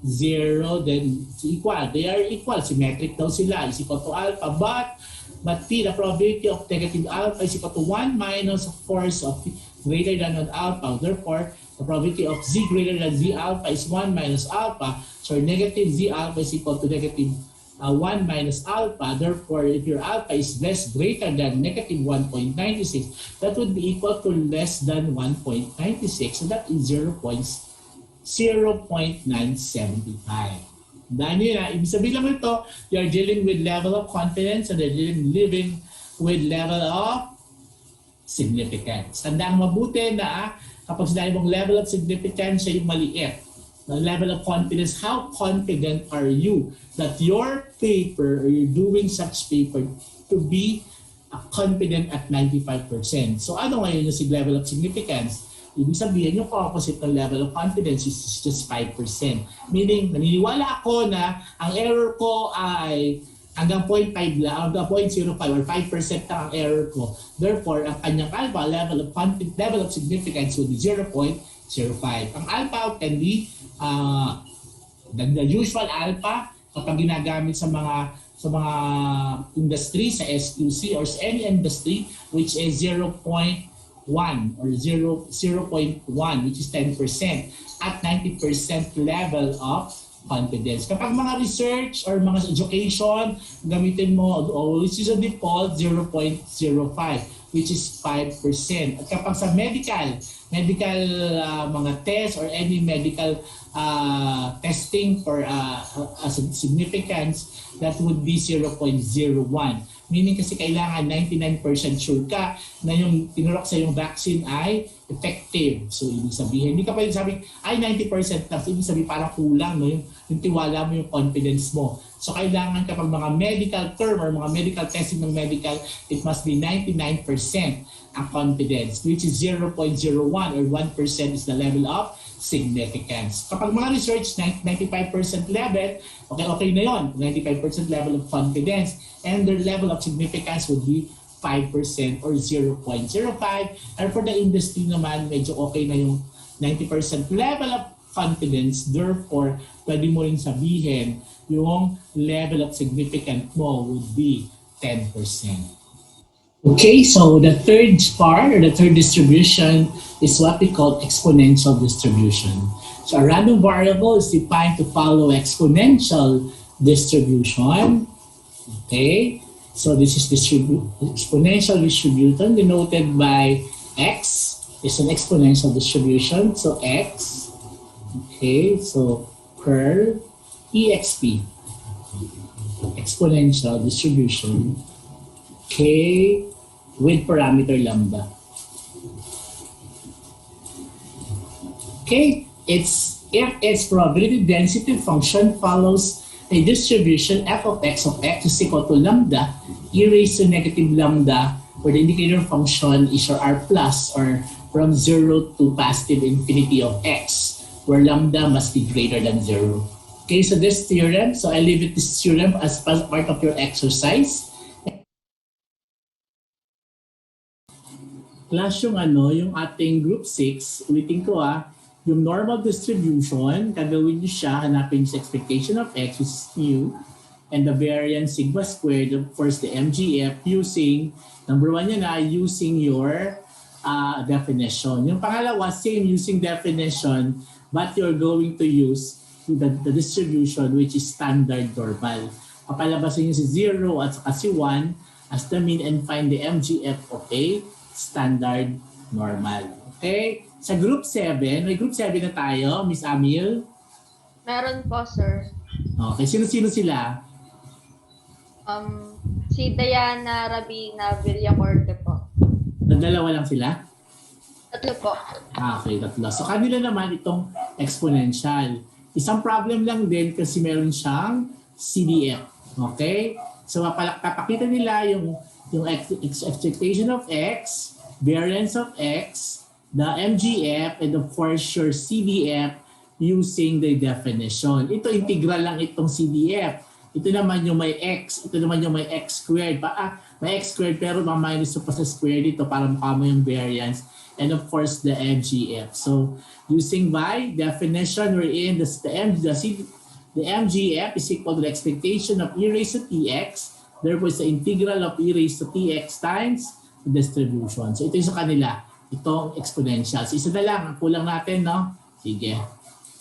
0, then it's equal. They are equal. Symmetric daw sila. Is equal to alpha. But P, the probability of negative alpha is equal to 1 minus a force of greater than on alpha. Therefore, the probability of z greater than z alpha is 1 minus alpha. So negative z alpha is equal to negative 1 minus alpha. Therefore, if your alpha is greater than negative 1.96, that would be equal to less than 1.96. So that is 0.975. Dahil nyo na, ibig sabihin lang ito, you are dealing with level of confidence and they're living with level of significance. Tandaan mabuti na kapag sinabi mong level of significance, siya yung maliit. The level of confidence, how confident are you that your paper or you're doing such paper to be confident at 95%. So ano ngayon yung level of significance? Ibig sabihin, yung opposite ng level of confidence is just 5%. Meaning, naniniwala ako na ang error ko ay hanggang 0.5 lang, hanggang 0.05 or 5% lang ang error ko. Therefore, ang kanyang alpha, level of significance would be 0.05. Ang alpha can be the usual alpha kapag ginagamit sa mga industry, sa SQC or sa any industry, which is 0.1 or 0.1, which is 10% at 90% level of confidence. Kapag mga research or mga education, gamitin mo, which is a default, 0.05, which is 5%. At kapag sa medical mga test or any medical testing for significance, that would be 0.01. Meaning kasi kailangan 99% sure ka na yung tinurok sa yung vaccine ay effective. So ibig sabihin, hindi ka pwede sabi ay 90% na. So, ibig sabihin parang kulang, no? yung tiwala mo, yung confidence mo. So kailangan kapag mga medical term or mga medical testing ng medical, it must be 99% ang confidence, which is 0.01 or 1% is the level of significance. Kapag mga research, 95% level, okay na yon, 95% level of confidence, and their level of significance would be 5% or 0.05. And for the industry naman, medyo okay na yung 90% level of confidence. Therefore, pwede mo rin sabihin yung level of significance mo would be 10%. Okay, so the third part or the third distribution is what we call exponential distribution. So a random variable is defined to follow exponential distribution. Okay, so this is exponential distribution denoted by x. It's an exponential distribution. So x, okay, so per exp, exponential distribution, k with parameter lambda. Okay, if its probability density function follows a distribution f of x is equal to lambda e raised to negative lambda, where the indicator function is your r plus or from 0 to positive infinity of x, where lambda must be greater than 0. Okay, so this theorem, so I leave it this theorem as part of your exercise. Class yung ating group 6, ulitin ko yung normal distribution, gagawin nyo siya, hanapin sa expectation of x, which is mu, and the variance sigma squared, of course the MGF, using, number 1 yan using your definition. Yung pangalawa, same using definition, but you're going to use the distribution which is standard normal. Papalabasin nyo si 0 at saka si 1 as the mean and find the MGF of a standard normal. Okay? Sa group 7, may group 7 na tayo, Miss Amil? Meron po, sir. Okay, sino-sino sila? Si Diana Rabina Villacorte po. Dalawa lang sila? Tatlo po. Okay, tatlo. So kanila naman itong exponential. Isang problem lang din kasi meron siyang CDF. Okay? So papakita nila yung expectation of x, variance of x, the MGF, and of course your CDF using the definition. Ito integral lang itong CDF. Ito naman yung may x, ito naman yung may x squared. May x squared pero ma-minus pa sa square dito para mukha mo yung variance. And of course the MGF. So using by definition we're in the MGF is equal to the expectation of e raised to tx. Therefore, it's the integral of e raised to tx times the distribution. So ito yung sa kanila. itong exponential. So isa na lang, ang kulang natin, no? Sige.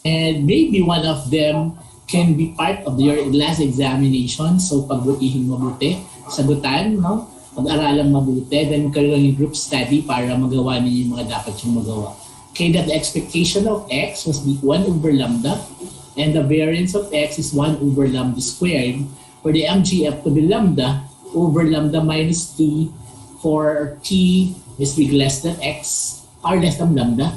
And maybe one of them can be part of your last examination. So pagbutihin mabuti, sagutan, no? Pag-aralan mabuti, then kayo yung group study para magawa ninyo yung mga dapat yung magawa. Okay, that the expectation of x must be 1 over lambda and the variance of x is 1 over lambda squared, for the MGF to be lambda over lambda minus t for t is big less than x or less than lambda.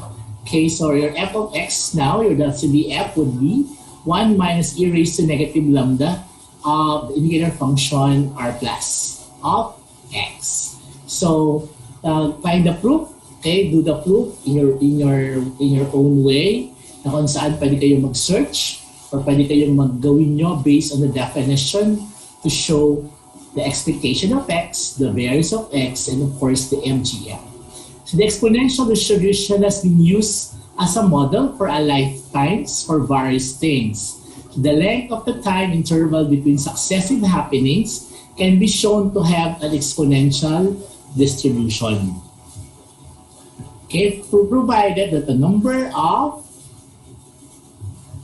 Okay, so your f of x now, your CDF would be 1 minus e raised to negative lambda of the indicator function r plus of x. So find the proof. Okay, do the proof in your own way, na kung saan pwede kayong mag-search or pwede kayong maggawin nyo based on the definition to show the expectation of x, the variance of x, and of course the MGF. So the exponential distribution has been used as a model for a lifetimes for various things. The length of the time interval between successive happenings can be shown to have an exponential distribution. Okay, provided that the number of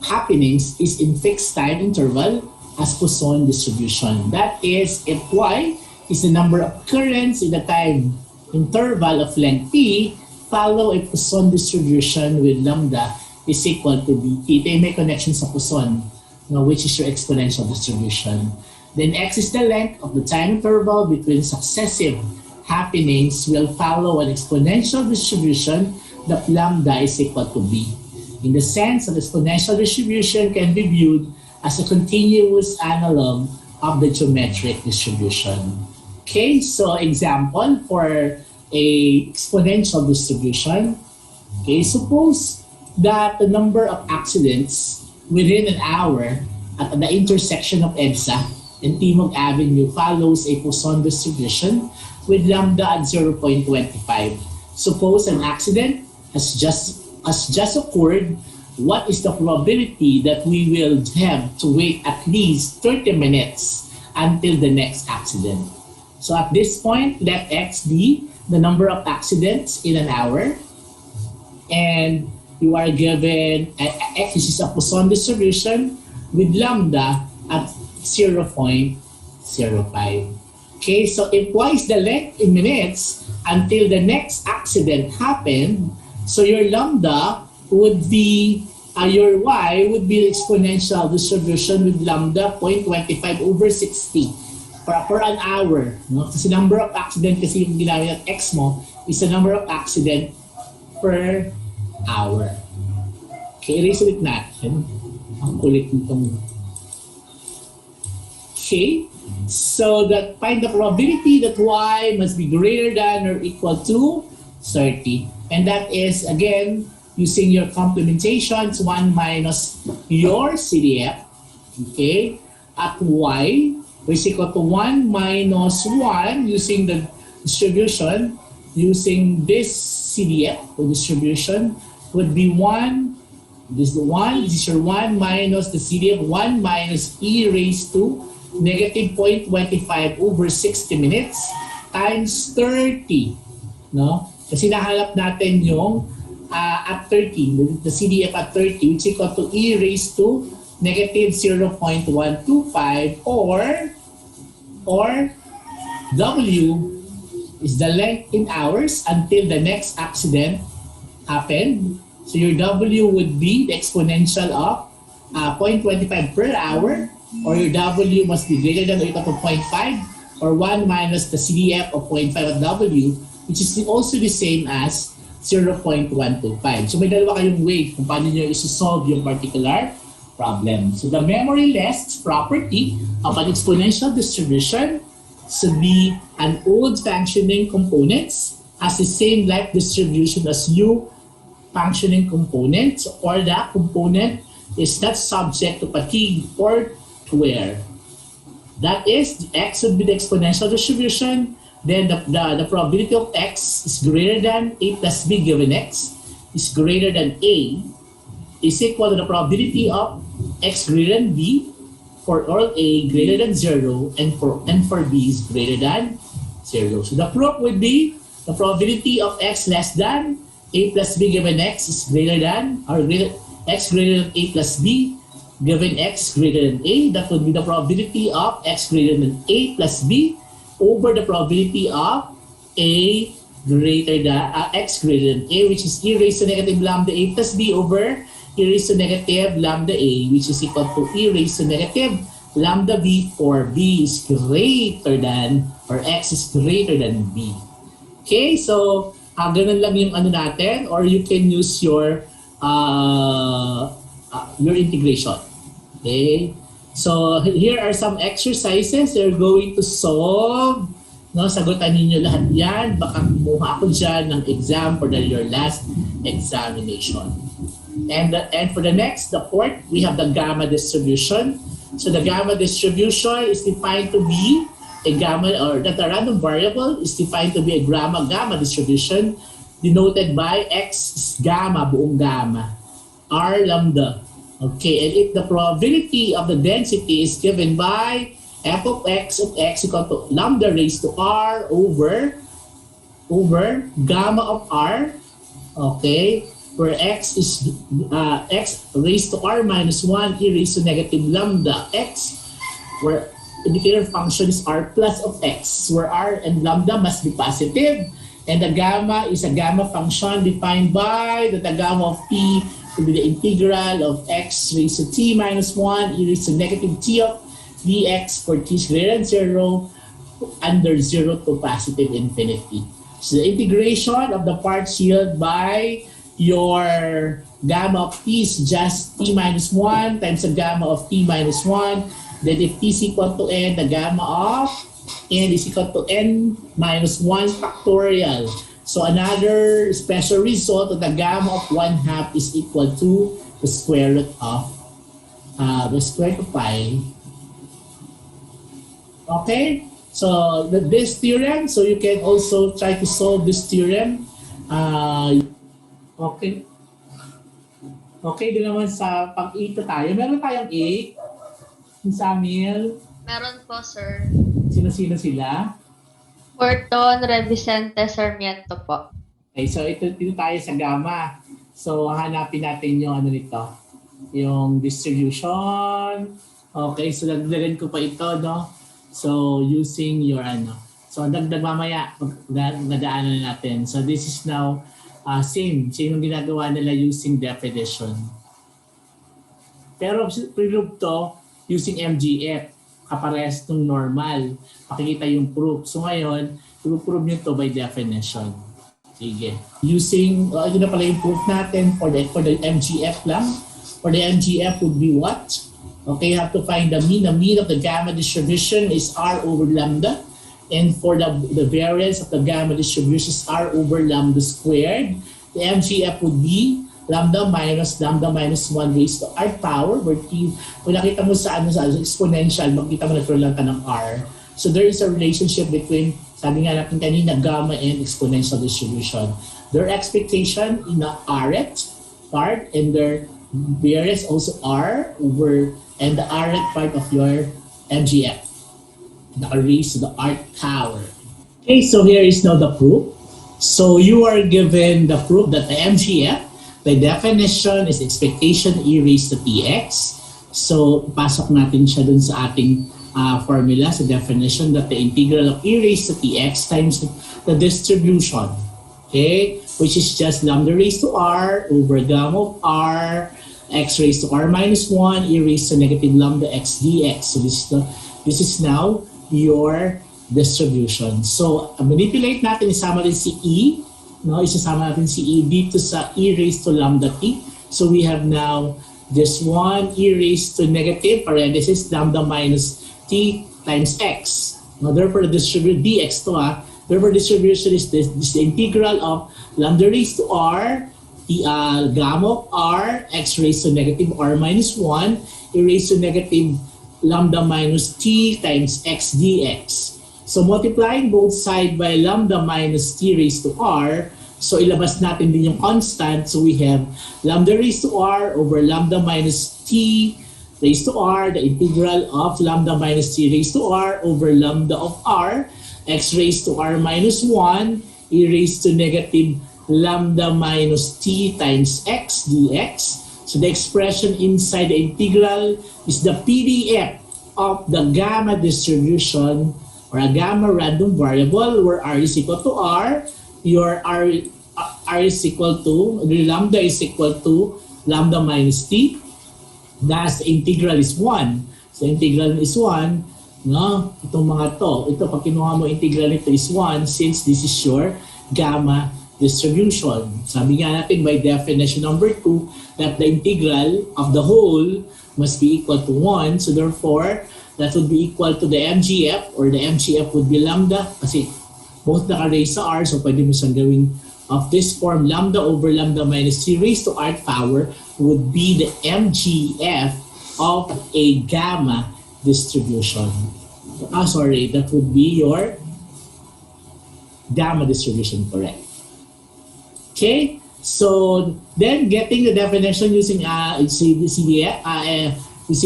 happenings is in fixed time interval as Poisson distribution. That is, if y is the number of occurrence in the time interval of length t, follow a Poisson distribution with lambda is equal to dt. Ito may connection sa Poisson, which is your exponential distribution. Then x is the length of the time interval between successive happenings will follow an exponential distribution that lambda is equal to b. In the sense that exponential distribution can be viewed as a continuous analog of the geometric distribution. Okay, so example for a exponential distribution. Okay, suppose that the number of accidents within an hour at the intersection of EDSA and Timog Avenue follows a Poisson distribution with lambda at 0.25. Suppose an accident has just occurred. What is the probability that we will have to wait at least 30 minutes until the next accident? So at this point, let x be the number of accidents in an hour, and you are given x is a Poisson distribution with lambda at 0.05. Okay, so if y is the length in minutes until the next accident happened, so your lambda would be, your y would be the exponential distribution with lambda 0.25 over 60 for an hour. No? Kasi number of accident kasi yung ginamit at x mo is the number of accident per hour. Okay, erase ulit natin. Ang kulit nitong. Okay, so that find the probability that y must be greater than or equal to 30. And that is, again, using your complementations, 1 minus your CDF, okay, at y is equal to 1 minus 1 using the distribution, using this CDF or distribution would be 1, this is the 1, this is your 1 minus the CDF, 1 minus e raised to negative 0.25 over 60 minutes times 30. No? Kasi nahanap natin yung at 30, the CDF at 30, which is equal to e raised to negative 0.125 or W is the length in hours until the next accident happened. So your W would be the exponential of 0.25 per hour, or your W must be greater than or equal to 0.5 or 1 minus the CDF of 0.5 at W, which is also the same as 0.125. So may dalawa kayong way kung paano nyo isosolve yung particular problem. So the memory list property of an exponential distribution should be an old functioning components has the same life distribution as new functioning components, or the component is not subject to fatigue or wear. That is, x would be the exponential distribution. Then the probability of x is greater than a plus b given x is greater than a is equal to the probability of x greater than b for all a greater than 0 and for b is greater than 0. So the proof would be the probability of x less than a plus b given x is greater than or greater, x greater than a plus b given x greater than a. That would be the probability of x greater than a plus b over the probability of a greater than x greater than a, which is e raised to negative lambda a plus b over e raised to negative lambda a, which is equal to e raised to negative lambda b for b is greater than or x is greater than b. Okay, so ganun lang yung ano natin, or you can use your integration. Okay, so here are some exercises you're going to solve. No, sagutan ninyo lahat yan. Baka kumuha ako dyan ng exam for your last examination. And for the next, the fourth, we have the gamma distribution. So the gamma distribution is defined to be a gamma, or that a random variable is defined to be a gamma distribution denoted by x is gamma, buong gamma, r lambda. Okay, and if the probability of the density is given by f of x equal to lambda raised to r over gamma of r, okay, where x is x raised to r minus 1 e raised to negative lambda x, where indicator function is r plus of x, where r and lambda must be positive, and the gamma is a gamma function defined by the gamma of t to be the integral of x raised to t minus 1 e raised to negative t of dx for t is greater than 0 under 0 to positive infinity. So the integration of the parts yielded by your gamma of t is just t minus 1 times the gamma of t minus 1. Then if t is equal to n, the gamma of n is equal to n minus 1 factorial. So another special result of the gamma of 1/2 is equal to the square root of pi. Okay, so this theorem, so you can also try to solve this theorem. Okay. Okay, din naman sa pag-8 tayo. Meron tayong 8. Si Samuel. Meron po, sir. Sino sila? Forton Revicente Sarmiento po. Okay, so ito tayo sa gamma. So hanapin natin yung ano nito. Yung distribution. Okay, so dagdagan ko pa ito, no? So, using your ano. So, dagdag mamaya, nadaanan na natin. So, this is now same. Same yung ginagawa nila using definition. Pero, prove to using MGF. Kaparehas ng normal. Makikita yung proof. So, ngayon, prove nyo to by definition. Sige. Using, ito na pala yung proof natin for the MGF lang. For the MGF would be what? Okay, you have to find the mean. The mean of the gamma distribution is r over lambda. And for the variance of the gamma distribution is r over lambda squared. The MGF would be lambda minus 1 raised to r power. Where kung nakita mo sa exponential, makita mo nagkaroon lang ka ng r. So there is a relationship between, sabi nga natin kanina, gamma and exponential distribution. Their expectation in the rth part and their variance also r over and the rth part of your MGF, the raised to the r power. Okay, so here is now the proof. So you are given the proof that the MGF, by definition, is expectation e raised to tx. So pasok natin siya dun sa ating formula, sa definition, that the integral of e raised to tx times the distribution, okay, which is just lambda raised to r over gamma of r x raised to r minus 1 e raised to negative lambda x dx. So this is now your distribution. So manipulate natin, isama din si e, no? Isasama natin si e dito sa e raised to lambda t. So we have now this 1 e raised to negative parenthesis lambda minus t times x. Now therefore distribute dx to therefore distribution is this the integral of lambda raised to r the gamma of r x raised to negative r minus 1 e raised to negative lambda minus t times x dx. So multiplying both side by lambda minus t raised to r, so ilabas natin din yung constant. So we have lambda raised to r over lambda minus t raised to r, the integral of lambda minus t raised to r over lambda of r x raised to r minus 1 e raised to negative lambda minus t times x dx. So the expression inside the integral is the PDF of the gamma distribution or a gamma random variable where r is equal to r, your r is equal to, the lambda is equal to lambda minus t. Thus, the integral is 1. So integral is 1, no? Itong mga to, ito pag kinuha mo integral nito is 1 since this is your gamma distribution. Sabi nga natin by definition number 2 that the integral of the whole must be equal to 1. So therefore, that would be equal to the MGF or the MGF would be lambda kasi both naka-raise sa r. So pwede mo siyang gawing of this form, lambda over lambda minus c raised to r power would be the MGF of a gamma distribution. That would be your gamma distribution, correct? Okay, so then getting the definition using using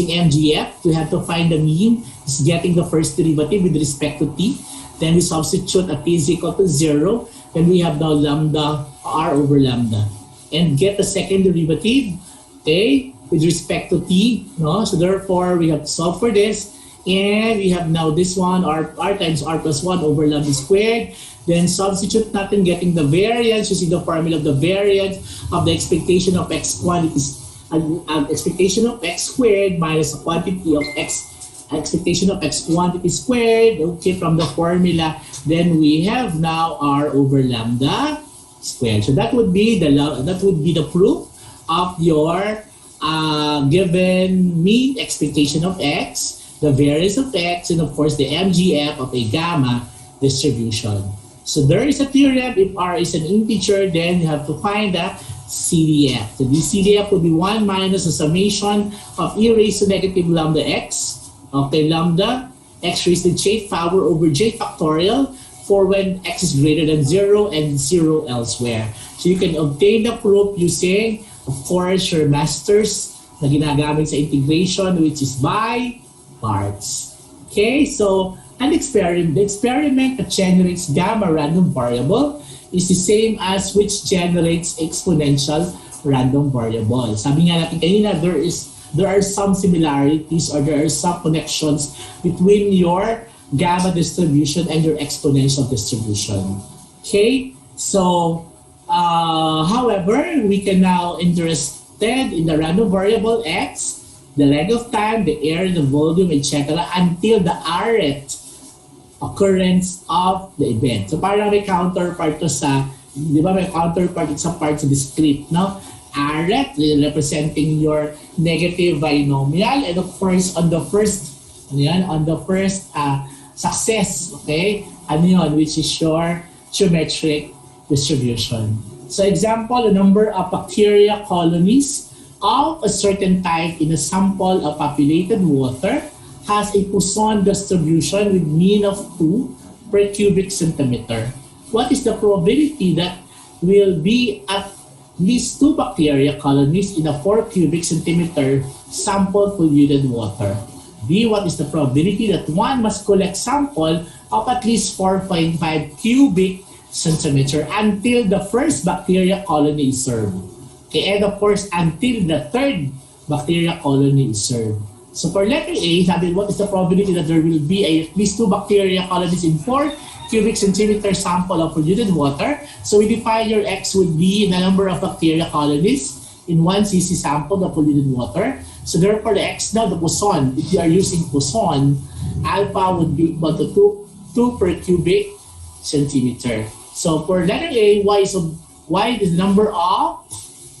MGF, we have to find the mean is getting the first derivative with respect to t. Then we substitute at t is equal to 0. Then we have now lambda r over lambda. And get the second derivative, okay, with respect to t. No? So therefore, we have to solve for this. And we have now this one, r times r plus 1 over lambda squared. Then substitute natin getting the variance using the formula of the variance of the expectation of x quantities, expectation of x squared minus the quantity of x, expectation of x quantity squared, okay, from the formula. Then we have now r over lambda squared. So that would be the proof of your given mean expectation of x, the variance of x, and of course the MGF of a gamma distribution. So there is a theorem, if r is an integer, then you have to find the CDF. So the CDF would be 1 minus the summation of e raised to negative lambda x, okay, lambda x raised to j power over j factorial for when x is greater than 0 and 0 elsewhere. So you can obtain the proof using, of course, your masters na ginagamit sa integration, which is by parts. Okay, so the experiment that generates gamma random variable is the same as which generates exponential random variable. Sabi nga natin kanina, there are some similarities or there are some connections between your gamma distribution and your exponential distribution. Okay, so however, we can now interested in the random variable x, the length of time, the area, the volume, etc. until the rth occurrence of the event. So parang may counterpart to sa, di ba may counterpart sa part sa discrete, no? Rth representing your negative binomial, and of course on the first success, okay? Ano yun? Which is your geometric distribution. So example, the number of bacteria colonies of a certain type in a sample of populated water has a Poisson distribution with mean of 2 per cubic centimeter. What is the probability that will be at least 2 bacteria colonies in a 4 cubic centimeter sample polluted water? B, what is the probability that one must collect sample of at least 4.5 cubic centimeter until the first bacteria colony is served? Okay, and of course, until the third bacteria colony is served. So for letter A, sabi, what is the probability that there will be at least 2 bacteria colonies in 4 cubic centimeter sample of polluted water? So we define your X would be the number of bacteria colonies in 1 cc sample of polluted water. So therefore, the X now, the Poisson, if you are using Poisson, alpha would be equal to 2 per cubic centimeter. So for letter A, Y is the number of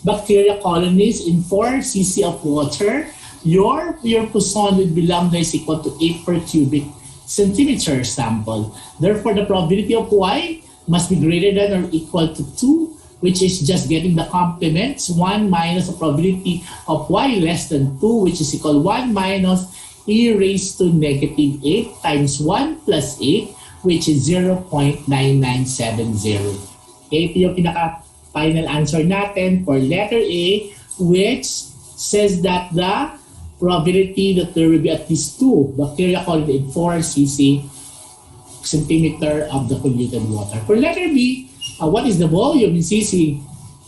bacteria colonies in 4 cc of water. Your Poisson would be lambda is equal to 8 per cubic centimeter sample. Therefore, the probability of Y must be greater than or equal to 2, which is just getting the complements. 1 minus the probability of Y less than 2, which is equal 1 minus e raised to negative 8 times 1 plus 8, which is 0.9970. Okay, ito yung pinaka-final answer natin for letter A, which says that the probability that there will be at least 2 bacteria colonies in 4 cc centimeter of the polluted water. For letter B, what is the volume in CC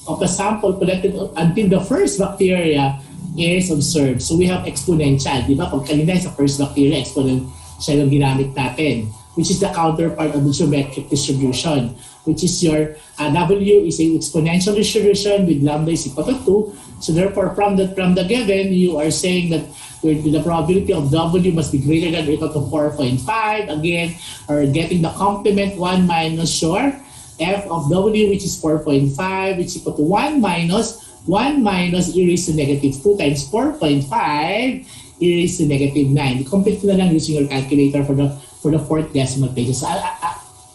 of a sample collected until the first bacteria is observed. So we have exponential. Di ba? Pag kanina sa first bacteria, exponential yung ginamit natin, which is the counterpart of the geometric distribution, which is your W is an exponential distribution with lambda is equal to 2. So therefore, from the given, you are saying that the probability of W must be greater than or equal to 4.5. Again, or getting the complement 1 minus your f of W, which is 4.5, which is equal to 1 minus e raised to negative 2 times 4.5 e raised to negative 9. Complete na lang using your calculator for the fourth decimal places. So,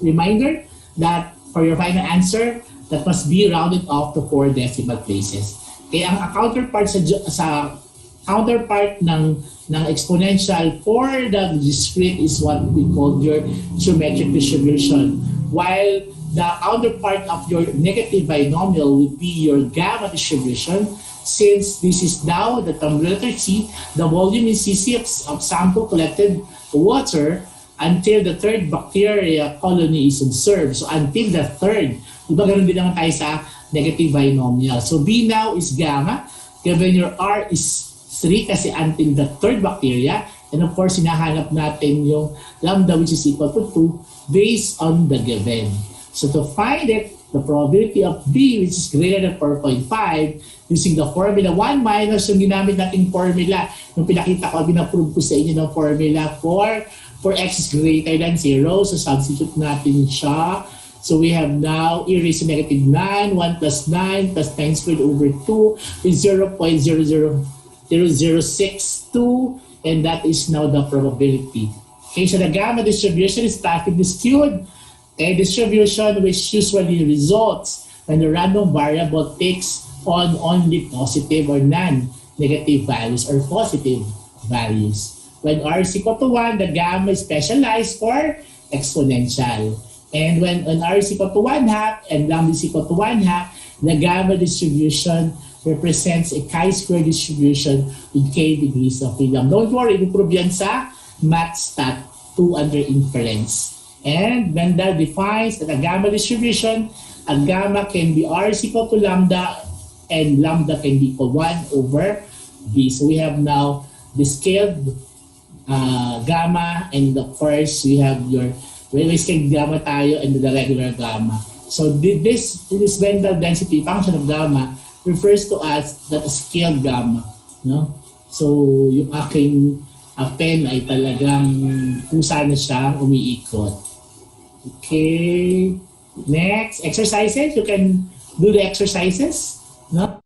reminder that for your final answer, that must be rounded off to 4 decimal places. Kaya ang counterpart sa counterpart ng exponential for the discrete is what we call your geometric distribution. While the counterpart of your negative binomial would be your gamma distribution. Since this is now the term letter C, the volume in CC of sample collected water until the third bacteria colony is observed. So until the third, diba ganun din naman tayo sa negative binomial. So B now is gamma, given your R is 3 kasi until the third bacteria. And of course, hinahanap natin yung lambda which is equal to 2 based on the given. So to find it, the probability of B, which is greater than 4.5, using the formula 1 minus yung ginamit nating formula, yung pinakita ko, pinaprove ko sa inyo ng formula for x is greater than 0. So substitute natin siya. So we have now e raised to negative 9, 1 plus 9 plus 9 squared over 2 is 0.00062, and that is now the probability. Okay, so the gamma distribution is statically skewed. A distribution which usually results when the random variable takes on only positive or non-negative values or positive values. When R is equal to 1, the gamma is specialized for exponential. And when R is equal to 1/2 and lambda is equal to 1/2, the gamma distribution represents a chi-square distribution with k degrees of freedom. Don't worry, i-prove yan sa MathStat 2 under inference. And Mendel defines that a gamma distribution, a gamma can be R is equal to lambda, and lambda can be equal 1 over B. So we have now the scaled gamma, and of course we have your scaled gamma tayo and the regular gamma. So this Mendel density function of gamma refers to as that scaled gamma. No? So yung aking pen ay talagang kung saan na siya umiikot. Okay. Next, exercises. You can do the exercises. No?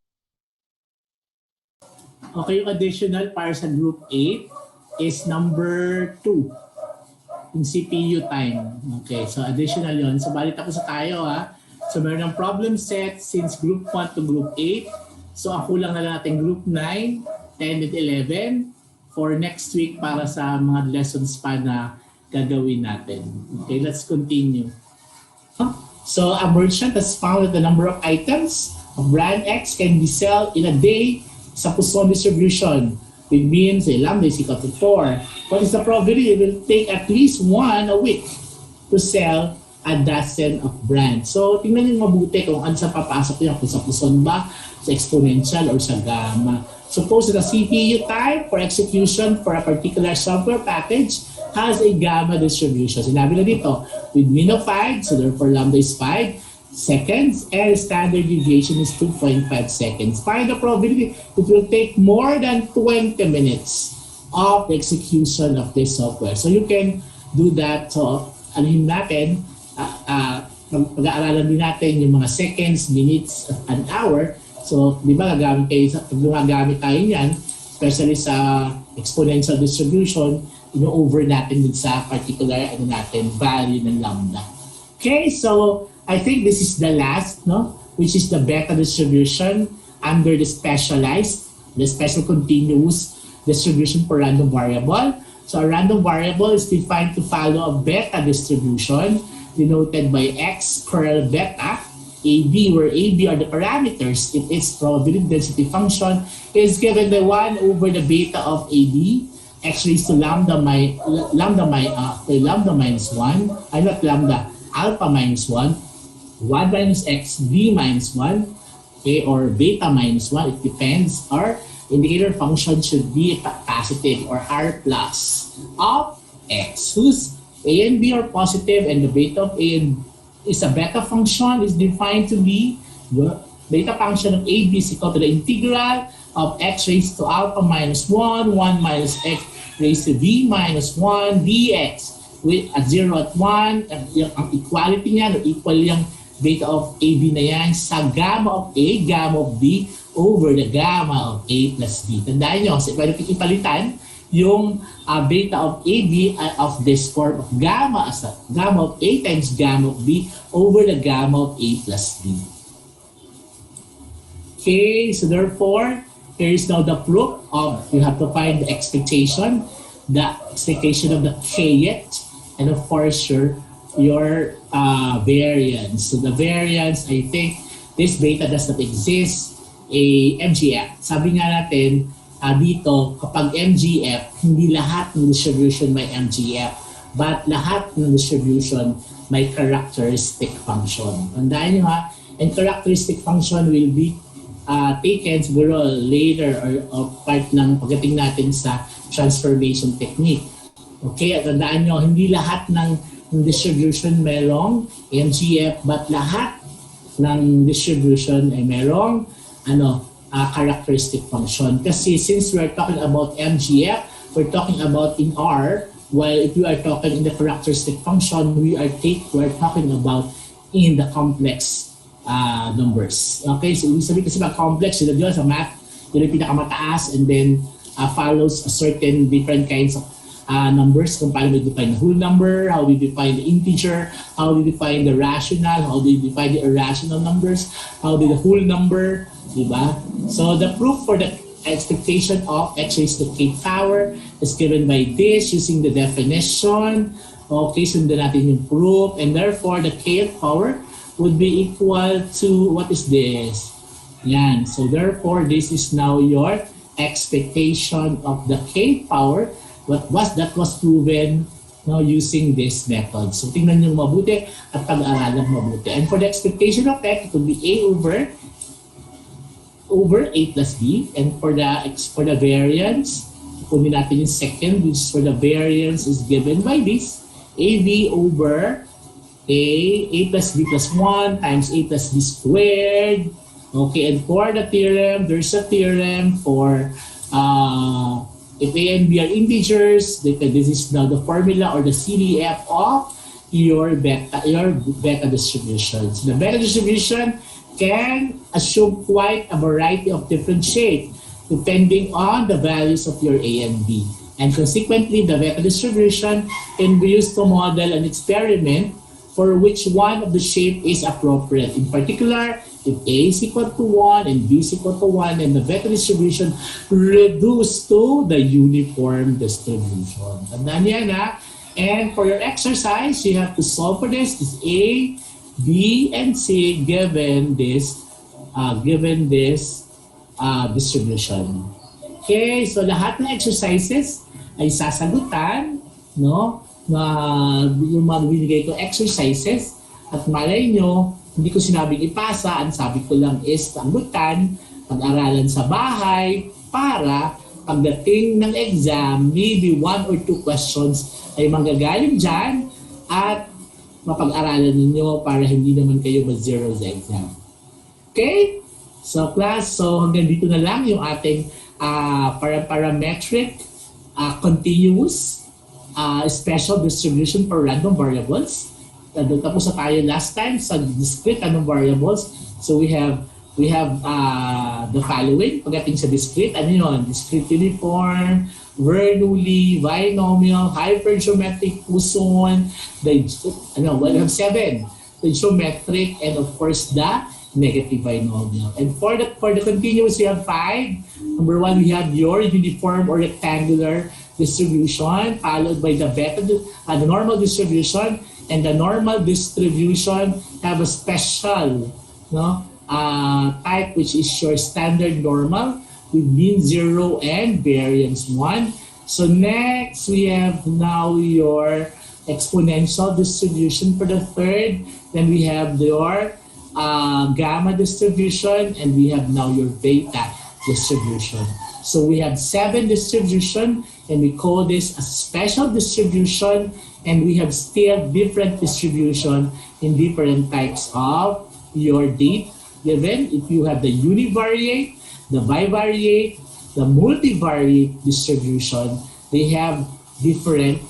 Okay, yung additional para sa group 8 is number 2 in CPU time. Okay, so additional yon. So balik tapos tayo ha. So meron ng problem set since group 1 to group 8. So ako lang na natin group 9, 10, and 11 for next week para sa mga lessons pa na gagawin natin. Okay, let's continue. So a merchant has found that the number of items of brand X can be sold in a day sa Poisson distribution, which means lambda is equal to 4. What is the probability? It will take at least 1 a week to sell a dozen of brands. So tingnan niyo mabuti kung ano sa papasok niya, kung sa Poisson ba, sa exponential, or sa gamma. Suppose that a CPU type for execution for a particular software package has a gamma distribution. Sinabi na dito, with mean of 5, so therefore lambda is 5 seconds, and standard deviation is 2.5 seconds. Find the probability it will take more than 20 minutes of the execution of this software. So you can do that. So, anuhin natin, pag-aaralan din natin yung mga seconds, minutes, an hour. So, di ba gumagamit tayo niyan, especially sa exponential distribution, over natin din sa particular value ng lambda. Okay, so I think this is the last, no, which is the beta distribution under the specialized, the special continuous distribution for random variable. So a random variable is defined to follow a beta distribution denoted by x curl beta, AB, where AB are the parameters if its probability density function is given by 1 over the beta of AB, x raised to lambda minus 1, not lambda, alpha minus 1, 1 minus x, b minus 1, okay, or beta minus 1, it depends. Our indicator function should be positive or r plus of x, whose a and b are positive, and the beta of a and is a beta function is defined to be the beta function of a b is equal to the integral of x raised to alpha minus 1, 1 minus x raised to b minus 1 dx with at 0 at 1, ang equality niya, equal yung beta of ab na yan sa gamma of a, gamma of b over the gamma of a plus b. Tandaan nyo, kasi pwede ipalitan yung beta of AB of this form of gamma as a gamma of A times gamma of B over the gamma of A plus B. Okay, so therefore, here is now the proof of, you have to find the expectation of the kth, and of course your variance. So the variance, I think, this beta does not exist, a MGF. Sabi nga natin, dito, kapag MGF, hindi lahat ng distribution may MGF, but lahat ng distribution may characteristic function. Tandaan nyo ha, and characteristic function will be taken siguro later or part ng pagdating natin sa transformation technique. Okay, at tandaan nyo, hindi lahat ng distribution merong MGF, but lahat ng distribution ay merong characteristic function. Kasi since we're talking about MGF, we're talking about in R, while if we are talking in the characteristic function, we're talking about in the complex numbers. Okay, so ibig sabihin kasi complex, yun sa math, yun yung pinakamataas, and then follows a certain different kinds of numbers, kung paano we define the whole number, how we define the integer, how we define the rational, how we define the irrational numbers, how the whole number, diba? So the proof for the expectation of x raised to k power is given by this using the definition. Okay, sundan natin yung proof, and therefore the kth power would be equal to, what is this? Yan. So therefore, this is now your expectation of the k power. That was proven now using this method. So tingnan nyo mabuti at pag-aralan mabuti. And for the expectation of x, it would be a over a plus b, and for the variance, kunin natin yung second, which for the variance is given by this, ab over a plus b plus 1 times a plus b squared. Okay, and for the theorem, there's a theorem for if a and b are integers, this is now the formula or the CDF of your beta distribution. So the beta distribution can assume quite a variety of different shapes depending on the values of your A and B. And consequently, the beta distribution can be used to model an experiment for which one of the shape is appropriate. In particular, if A is equal to 1 and B is equal to 1, and the beta distribution reduced to the uniform distribution. Tandaan yan ha. And for your exercise, you have to solve for this. This A, B, and C given this distribution. Okay, so lahat ng exercises ay sasagutan, no? Na yung mga binigay ko exercises, at malay nyo, hindi ko sinabing ipasa, ang sabi ko lang is sagutan, pag-aralan sa bahay, para pagdating ng exam, maybe 1 or 2 questions ay manggagaling dyan at mapag-aralan ninyo para hindi naman kayo ma-zero sa exam. Okay? So class, so hanggang dito na lang yung ating parametric continuous special distribution for random variables. Tapos na tayo last time sa discrete random variables. So we have the following. Pagdating sa discrete, ano yun? Discrete uniform, Bernoulli, binomial, hypergeometric Poisson, we have 7. The geometric, and of course the negative binomial. And for the continuous, we have 5. Number 1, we have your uniform or rectangular distribution, followed by the normal distribution, and the normal distribution have a special type, which is your standard normal with mean 0 and variance 1. So next, we have now your exponential distribution for the third. Then we have your gamma distribution, and we have now your beta distribution. So we have 7 distribution, and we call this a special distribution, and we have still different distribution in different types of your date given. If you have the univariate, the bivariate, the multivariate distribution, they have different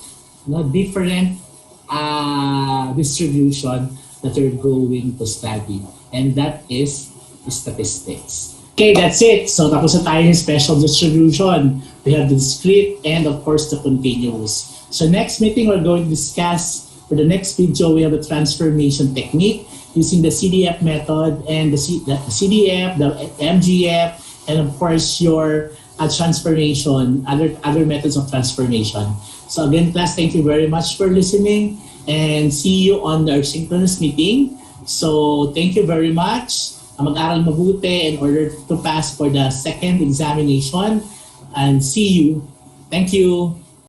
distribution that you're going to study. And that is statistics. Okay, that's it. So tapos na tayo yung special distribution. We have the discrete and of course the continuous. So next meeting, we're going to discuss, for the next video, we have a transformation technique using the CDF method and the CDF, the MGF, and of course your transformation, other methods of transformation. So again, class, thank you very much for listening and see you on our synchronous meeting. So thank you very much. Mag-aral mabuti in order to pass for the second examination, and see you. Thank you.